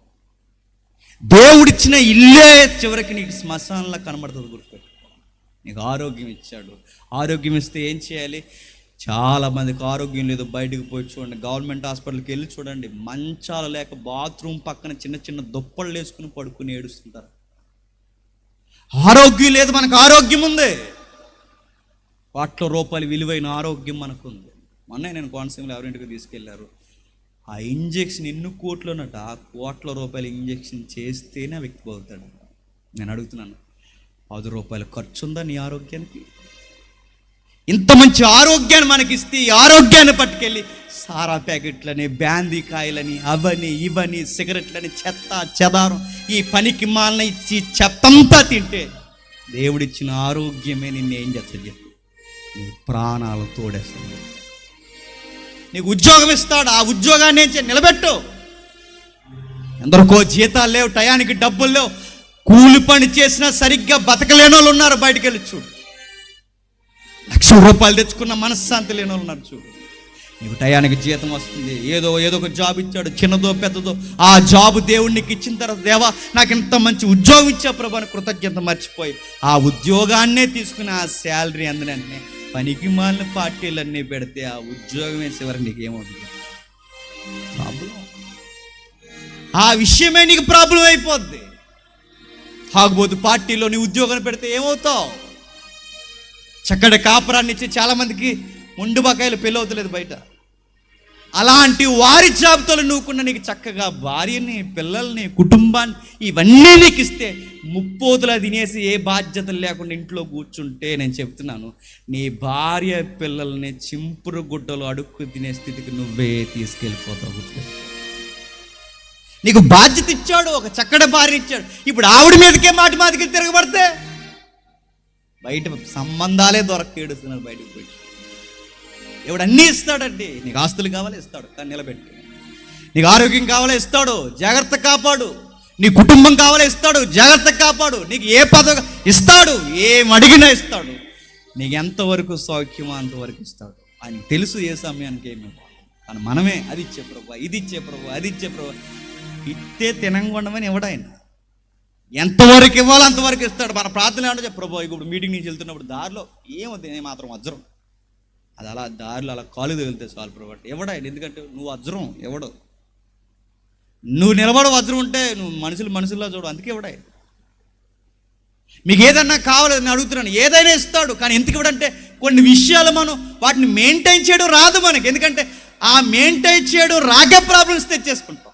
[SPEAKER 2] దేవుడిచ్చిన ఇల్లే చివరికి నీకు శ్మశానంలా కనబడుతుంది, గుర్తుపెట్టుకో. నీకు ఆరోగ్యం ఇచ్చాడు, ఆరోగ్యం ఇస్తే ఏం చేయాలి? చాలామందికి ఆరోగ్యం లేదు, బయటకు పోయి చూడండి, గవర్నమెంట్ హాస్పిటల్కి వెళ్ళి చూడండి, మంచాలు లేక బాత్రూమ్ పక్కన చిన్న చిన్న దుప్పళ్ళు వేసుకుని పడుకుని ఏడుస్తుంటారు. ఆరోగ్యం లేదు, మనకు ఆరోగ్యం ఉంది, ₹1,00,000 విలువైన ఆరోగ్యం మనకు ఉంది. మొన్న నేను కోనసీమలో ఎవరింటికి తీసుకెళ్లారు, ఆ ఇంజెక్షన్ ఎన్ని కోట్లున్నట, ₹1,00,000 ఇంజెక్షన్ చేస్తేనే ఆ వ్యక్తి పోతాడు. నేను అడుగుతున్నాను, ₹10 ఖర్చు ఉందా నీ ఆరోగ్యానికి? ఇంత మంచి ఆరోగ్యాన్ని మనకిస్తే ఈ ఆరోగ్యాన్ని పట్టుకెళ్ళి సారా ప్యాకెట్లని, బ్యాందీ కాయలని, అవని ఇవని, సిగరెట్లని, చెత్త చెదారం, ఈ పనికి మాలిన ఇచ్చి చెత్తంతా తింటే దేవుడిచ్చిన ఆరోగ్యమే నిన్ను ఏం చేస్తుంది చెప్పు? నీ ప్రాణాలు తోడేస్తుంది. నీకు ఉద్యోగం ఇస్తాడు, ఆ ఉద్యోగాన్ని ఏం చేయాలి? నిలబెట్టు. ఎందరికో జీతాలు లేవు, టయానికి డబ్బులు లేవు, కూలి పని చేసినా సరిగ్గా బతకలేని వాళ్ళు ఉన్నారు. బయటికి వెళ్ళి చూడు, ₹1,00,000 తెచ్చుకున్న మనశ్శాంతి లేని వాళ్ళు ఉన్నారు. చూడు, నీకు టయానికి జీతం వస్తుంది, ఏదో ఒక జాబ్ ఇచ్చాడు, చిన్నదో పెద్దదో, ఆ జాబ్ దేవుడికి ఇచ్చిన తర్వాత, దేవా నాకు ఇంత మంచి ఉద్యోగం ఇచ్చా ప్రభు అని కృతజ్ఞత మర్చిపోయి ఆ ఉద్యోగాన్నే తీసుకుని ఆ శాలరీ అందనే పనికి మాలిన పార్టీలన్నీ పెడితే ఆ ఉద్యోగం వేసేవారు నీకేమవుతుంది? ప్రాబ్లం. ఆ విషయమే నీకు ప్రాబ్లం అయిపోద్ది. తాగుబోతు పార్టీలో నీ ఉద్యోగం పెడితే ఏమవుతావు? చక్కటి కాపురాన్ని ఇచ్చి చాలామందికి ముండు బకాయిలు పెళ్ళి అవుతలేదు బయట. అలాంటి వారి జాబితాలు నువ్వుకున్న నీకు చక్కగా భార్యని, పిల్లల్ని, కుటుంబాన్ని ఇవన్నీ నీకు ఇస్తే ముప్పోతులా తినేసి ఏ బాధ్యతలు లేకుండా ఇంట్లో కూర్చుంటే నేను చెప్తున్నాను, నీ భార్య పిల్లల్ని చింపురు గుడ్డలు అడుక్కు తినే స్థితికి నువ్వే తీసుకెళ్ళిపోతావు. నీకు బాధ్యత ఇచ్చాడు, ఒక చక్కటి భార్య ఇచ్చాడు, ఇప్పుడు ఆవిడ మీదకే మాటికి తిరగబడితే బయట సంబంధాలే దొరక్క ఏడుస్తున్నారు బయటకు పోయి. ఎవడు అన్నీ ఇస్తాడండి. నీకు ఆస్తులు కావాలా ఇస్తాడు, కానీ నిలబెట్టు. నీకు ఆరోగ్యం కావాలా ఇస్తాడు, జాగ్రత్త కాపాడు. నీ కుటుంబం కావాలా ఇస్తాడు, జాగ్రత్త కాపాడు. నీకు ఏ పదవి ఇస్తాడు, ఏం అడిగినా ఇస్తాడు. నీకు ఎంతవరకు సౌఖ్యమో అంతవరకు ఇస్తాడు. ఆయనకు తెలుసు ఏ సమయానికి ఏమి. కానీ మనమే అది ఇచ్చే ప్రభు, ఇది ఇచ్చే ప్రభు, అది ఇచ్చే ప్రభు. ఇస్తే తినంగొండమని ఎవడాయన ఎంతవరకు ఇవ్వాలో అంతవరకు ఇస్తాడు. మన ప్రార్థన ఏమంటే ప్రభు, ఇప్పుడు మీటింగ్ నుంచి వెళ్తున్నప్పుడు దారిలో ఏమవుతుంది, నేను మాత్రం వజ్రం, అది అలా దారిలో అలా కాలు తగిలితే చాలు ప్రభు అంటే ఎవడాయన. ఎందుకంటే నువ్వు వజ్రం, ఎవడో నువ్వు నిలబడ వజ్రం ఉంటే నువ్వు మనుషుల్లో చూడు, అందుకే ఎవడాయి. మీకు ఏదన్నా కావాలని నేను అడుగుతున్నాను, ఏదైనా ఇస్తాడు. కానీ ఎందుకు ఇవ్వడంటే కొన్ని విషయాలు మనం వాటిని మెయింటైన్ చేయడం రాదు మనకి. ఎందుకంటే ఆ మెయింటైన్ చేయడం రాకే ప్రాబ్లమ్స్ తెచ్చేసుకుంటాం.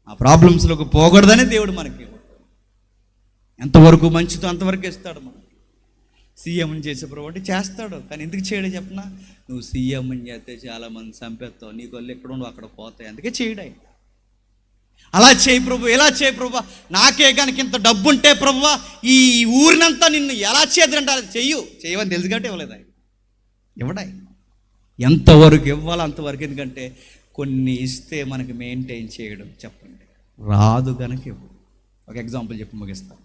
[SPEAKER 2] ఆ ప్రాబ్లమ్స్లోకి పోకూడదని దేవుడు మనకి ఎంతవరకు మంచితో అంతవరకు ఇస్తాడు. మనకి సీఎంని చేసే ప్రభు అంటే చేస్తాడు, కానీ ఎందుకు చేయడం చెప్పనా? నువ్వు సీఎంని చేస్తే చాలామంది చంపేస్తావు, నీ కొల్లు ఎక్కడ ఉండవు అక్కడ పోతాయి, అందుకే చేయడాయి. అలా చేయి ప్రభు, ఎలా చేయి ప్రభు, నాకే కనుక ఇంత డబ్బు ఉంటే ప్రభు ఈ ఊరినంతా నిన్ను ఎలా చేద్దంటే అలా చేయవని తెలుసు కాబట్టి ఇవ్వలేదు ఆయన. ఇవ్వడాయి ఎంతవరకు ఇవ్వాలో అంతవరకు. ఎందుకంటే కొన్ని ఇస్తే మనకి మెయింటైన్ చేయడం చెప్పండి రాదు కనుక ఇవ్వు. ఒక ఎగ్జాంపుల్ చెప్పి ముగిస్తాను.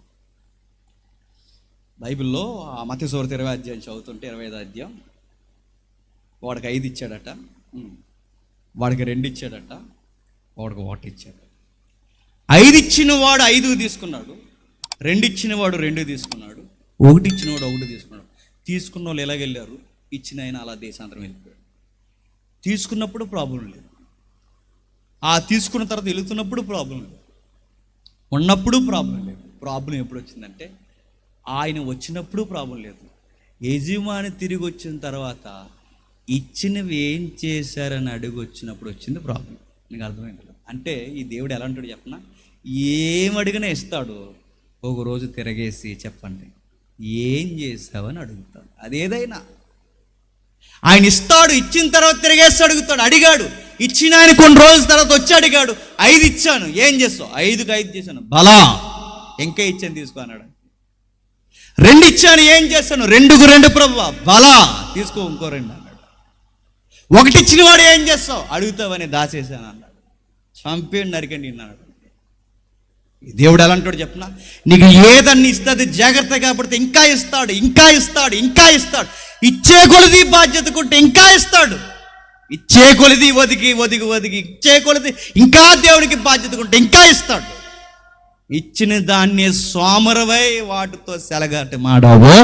[SPEAKER 2] బైబిల్లో ఆ మత్తయి సువార్త 20వ అధ్యాయం చదువుతుంటే 25వ అధ్యాయం, వాడికి 5 ఇచ్చాడట, వాడికి 2 ఇచ్చాడట, వాడికి 1 ఇచ్చాడు. 5 ఇచ్చిన వాడు 5 తీసుకున్నాడు, 2 ఇచ్చిన వాడు 2 తీసుకున్నాడు, 1 ఇచ్చిన వాడు 1 తీసుకున్నాడు. తీసుకున్న వాళ్ళు ఎలాగెళ్ళారు? ఇచ్చిన ఆయన అలా దేశాంతరం వెళ్ళిపోయాడు. తీసుకున్నప్పుడు ప్రాబ్లం లేదు, ఆ తీసుకున్న తర్వాత వెళుతున్నప్పుడు ప్రాబ్లం లేదు, ఉన్నప్పుడు ప్రాబ్లం లేదు. ప్రాబ్లం ఎప్పుడు వచ్చిందంటే ఆయన వచ్చినప్పుడు ప్రాబ్లం లేదు, యజమాని తిరిగి వచ్చిన తర్వాత ఇచ్చినవి ఏం చేశారని అడుగు వచ్చినప్పుడు వచ్చింది ప్రాబ్లం. నీకు అర్థమైంది? అంటే ఈ దేవుడు ఎలా అంటాడు చెప్పనా? ఏం అడిగినా ఇస్తాడు, ఒక రోజు తిరగేసి చెప్పండి ఏం చేసావని అడుగుతాడు. అదేదైనా ఆయన ఇస్తాడు, ఇచ్చిన తర్వాత తిరిగేసి అడుగుతాడు. అడిగాడు, ఇచ్చిన ఆయన కొన్ని రోజుల తర్వాత వచ్చి అడిగాడు, 5 ఇచ్చాను, ఏం చేస్తావు? 5కి 5 చేశాను. బలా, ఇంకా ఇచ్చాను తీసుకో అన్నాడు. 2 ఇచ్చాను, ఏం చేస్తాను? 2కు 2 ప్రభువా. బలా, తీసుకో ఇంకో 2 అన్నాడు. 1 ఇచ్చిన వాడు ఏం చేస్తావు? అడుగుతావని దాచేశాను అన్నాడు. చంపేయండి, నరికండి అన్నాడు. దేవుడు ఎలా అంటాడు చెప్పనా? నీకు ఏదన్నీ ఇస్తుంది జాగ్రత్తగా పడితే ఇంకా ఇస్తాడు, ఇంకా ఇస్తాడు, ఇంకా ఇస్తాడు. ఇచ్చే కొలది బాధ్యతకుంటే ఇంకా ఇస్తాడు. ఇచ్చే కొలది ఒదిగి ఒదిగి ఒదిగి ఇచ్చే కొలది ఇంకా దేవునికి బాధ్యతకుంటే ఇంకా ఇస్తాడు. ఇచ్చిన దాన్ని సోమరవై వాటితో సెలగాట మాడావో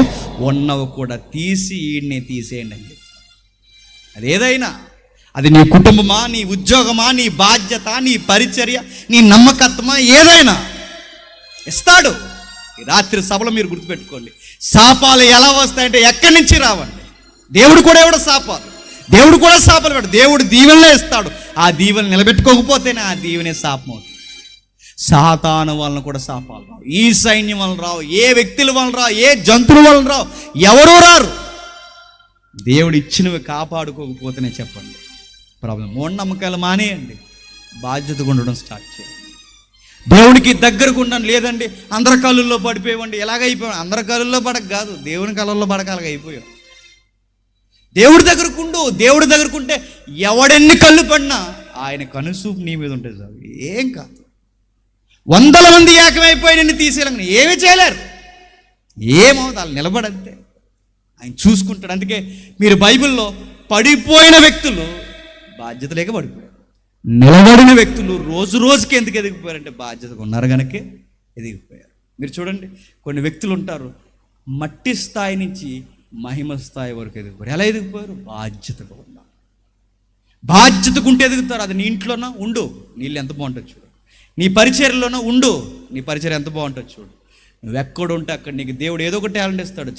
[SPEAKER 2] ఉన్నవి కూడా తీసి ఈయన్ని తీసేయండి అని చెప్పి. అదేదైనా, అది నీ కుటుంబమా, నీ ఉద్యోగమా, నీ బాధ్యత, నీ పరిచర్య, నీ నమ్మకత్వమా, ఏదైనా ఇస్తాడు. ఈ రాత్రి సభలో మీరు గుర్తుపెట్టుకోండి, శాపాలు ఎలా వస్తాయంటే ఎక్కడి నుంచి రావండి. దేవుడు కూడా ఎవడో శాపాలు, దేవుడు కూడా శాపాలు పెట్టడు. దేవుడు దీవెనలే ఇస్తాడు. ఆ దీవెన నిలబెట్టుకోకపోతేనే ఆ దీవెనే శాపం అవుతుంది. సాతాను వలన కూడా శాపాలు రావు, ఈ సైన్యం వలన రావు, ఏ వ్యక్తుల వలన రావు, ఏ జంతువుల వలన రావు, ఎవరూ రారు. దేవుడు ఇచ్చినవి కాపాడుకోకపోతేనే చెప్పండి ప్రాబ్లం. మూఢనమ్మకాలు మానేయండి, బాధ్యతగా ఉండడం స్టార్ట్ చేయండి. దేవునికి దగ్గరకు ఉండడం లేదండి, అందరి కళ్ళల్లో పడిపోయామండి, ఎలాగైపోయాం. అందరి కళ్ళల్లో పడక కాదు, దేవుని కళ్ళల్లో పడకాలగా అయిపోయాం. దేవుడి దగ్గరకు ఉండు. దేవుడి దగ్గరకుంటే ఎవడెన్ని కళ్ళు పడినా ఆయన కనుసూపు నీ మీద ఉంటుంది సార్. ఏం కాదు, 100 మంది ఏకమైపోయి నిన్ను తీసేయాలని ఏమీ చేయలేరు. ఏమవుతుంది, వాళ్ళు నిలబడంతే, ఆయన చూసుకుంటాడు. అందుకే మీరు బైబిల్లో పడిపోయిన వ్యక్తులు బాధ్యత లేక పడిపోయారు, నిలబడిన వ్యక్తులు రోజు రోజుకి ఎందుకు ఎదిగిపోయారంటే బాధ్యతగా ఉన్నారు కనుకే ఎదిగిపోయారు. మీరు చూడండి, కొన్ని వ్యక్తులు ఉంటారు మట్టి స్థాయి నుంచి మహిమ స్థాయి వరకు ఎదిగిపోయారు. ఎలా ఎదిగిపోయారు? బాధ్యతగా ఉన్నారు. బాధ్యతకుంటే ఎదుగుతారు. అది నీ ఇంట్లోనా ఉండు, నీళ్ళు ఎంత బాగుంటుంది చూడు. నీ పరిచర్యలోనో ఉండు, నీ పరిచర్య ఎంత బాగుంటుంది చూడు. నువ్వు ఎక్కడ ఉంటే అక్కడ నీకు దేవుడు ఏదో ఒక టాలెంట్ ఇస్తాడు.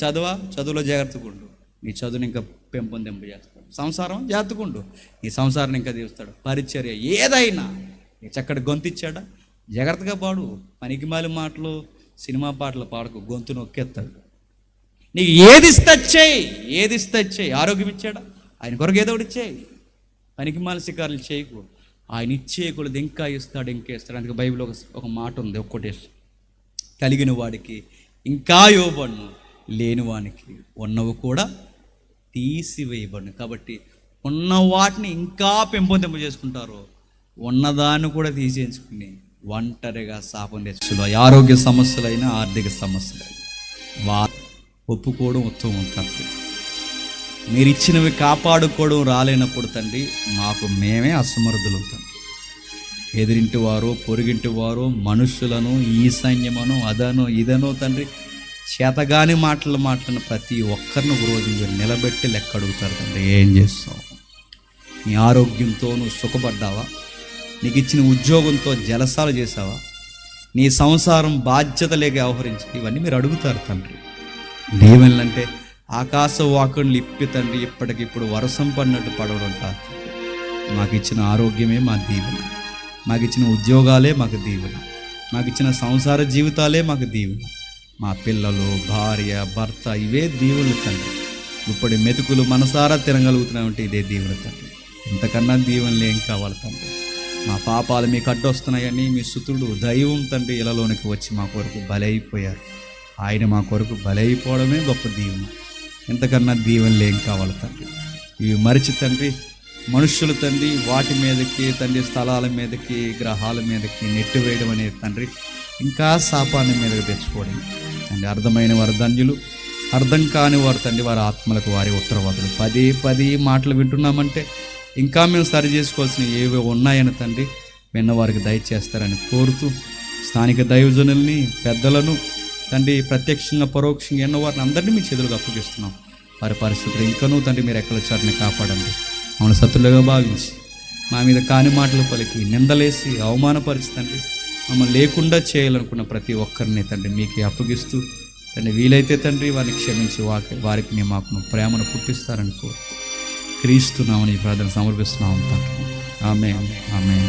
[SPEAKER 2] చదువులో జాగ్రత్తగా ఉండు, నీ చదువుని ఇంకా పెంపొందింపజేస్తాడు. సంసారం జాగ్రత్తగా ఉండు, నీ సంసారాన్ని ఇంకా తీస్తాడు. పరిచర్య ఏదైనా, నీ చక్కటి గొంతు ఇచ్చాడా జాగ్రత్తగా పాడు. పనికిమాలి మాటలు, సినిమా పాటలు పాడకు, గొంతు నొక్కేస్తాడు. నీకు ఏది ఇస్తే చేయి, ఏది ఇస్తే చేయి. ఆరోగ్యం ఇచ్చాడా, ఆయన కొరకు ఏదో ఒకటి ఇచ్చేయి. పనికిమాలి శికారులు చేయకు, ఆయన ఇచ్చేయకూడదు, ఇంకా ఇస్తాడు, ఇంకా ఇస్తాడు. అందుకే బైబిల్లో ఒక మాట ఉంది, ఒక్కటే, కలిగిన వాడికి ఇంకా ఇవ్వబడును, లేని వానికి ఉన్నవి కూడా తీసివేయబడును. కాబట్టి ఉన్న వాటిని ఇంకా పెంపొందింప చేసుకుంటారు, ఉన్నదాన్ని కూడా తీసేయించుకుని ఒంటరిగా శాపం తెచ్చులో ఆరోగ్య సమస్యలైనా ఆర్థిక సమస్యలైనా ఒప్పుకోవడం ఉత్తమం. తండ్రి, మీరు ఇచ్చినవి కాపాడుకోవడం రాలేనప్పుడు తండ్రి మాకు మేమే అసమర్థులు తండ్రి. ఎదిరింటి వారు, పొరుగింటి వారు, మనుషులను, ఈ సైన్యమను, అదనో ఇదనో తండ్రి, చేతగాని మాటలు మాట్లాడిన ప్రతి ఒక్కరిని ఒక రోజు మీరు నిలబెట్టి లెక్క అడుగుతారు తండ్రి. ఏం చేస్తావు? నీ ఆరోగ్యంతో నువ్వు సుఖపడ్డావా? నీకు ఇచ్చిన ఉద్యోగంతో జలసాలు చేసావా? నీ సంసారం బాధ్యత లేక వ్యవహరించి ఇవన్నీ మీరు అడుగుతారు తండ్రి. దీవెనలంటే ఆకాశ వాకులు ఇప్పి తండ్రి ఇప్పటికిప్పుడు వర్షం పడినట్టు పడవడం కాదు. మాకు ఇచ్చిన ఆరోగ్యమే మా దీవెన, మాకు ఇచ్చిన ఉద్యోగాలే మాకు దీవెన, మాకు ఇచ్చిన సంసార జీవితాలే మాకు దీవెన. మా పిల్లలు, భార్య, భర్త ఇవే దీవెనలు తండ్రి. ఇప్పుడు మెతుకులు మనసారా తినగలుగుతున్నామంటే ఇదే దీవెన తండ్రి. ఇంతకన్నా దీవెనలు ఏం కావాలి తండ్రి? మా పాపాలు మీకు అడ్డొస్తున్నాయని మీ సుతుడు దైవం తండ్రి ఇళ్ళలోనికి వచ్చి మా కొరకు బలైపోయారు. ఆయన మా కొరకు బలైపోవడమే గొప్ప దీవెన. ఇంతకన్నా దీవెనలు ఏం కావాలి తండ్రి? ఇవి మరిచి తండ్రి మనుషులు తండ్రి వాటి మీదకి తండ్రి, స్థలాల మీదకి, గ్రహాల మీదకి నెట్టివేయడం అనేది తండ్రి ఇంకా శాపాన్ని మీదకి తెచ్చుకోవడం తండ్రి. అర్థమైన వారు ధన్యులు, అర్థం కాని వారు తండ్రి వారి ఆత్మలకు వారి ఉత్తరవాదులు. 10 మాటలు వింటున్నామంటే ఇంకా మేము సరి చేసుకోవాల్సిన ఏవో ఉన్నాయని తండ్రి విన్నవారికి దయచేస్తారని కోరుతూ, స్థానిక దైవజనుల్ని, పెద్దలను తండ్రి, ప్రత్యక్షంగా పరోక్షంగా ఎన్నో వారిని అందరినీ మీ చేతులకు అప్పగిస్తున్నాం. వారి పరిస్థితులు ఇంకనూ తండ్రి మీరు ఎక్కడ చాటుని కాపాడండి. మమ్మల్ని శత్రులుగా భావించి మా మీద కాని మాటలు పలికి నిందలేసి అవమానపరిచి తండ్రి మమ్మల్ని లేకుండా చేయాలనుకున్న ప్రతి ఒక్కరిని తండ్రి మీకే అప్పగిస్తూ తండ్రి వీలైతే తండ్రి వారిని క్షమించి వారికి మాకు ప్రేమను పుట్టిస్తారని కోరుతూ క్రీస్తు నామమున ఈ ప్రార్థన సమర్పిస్తున్నాం తండ్రి. ఆమేన్, ఆమేన్.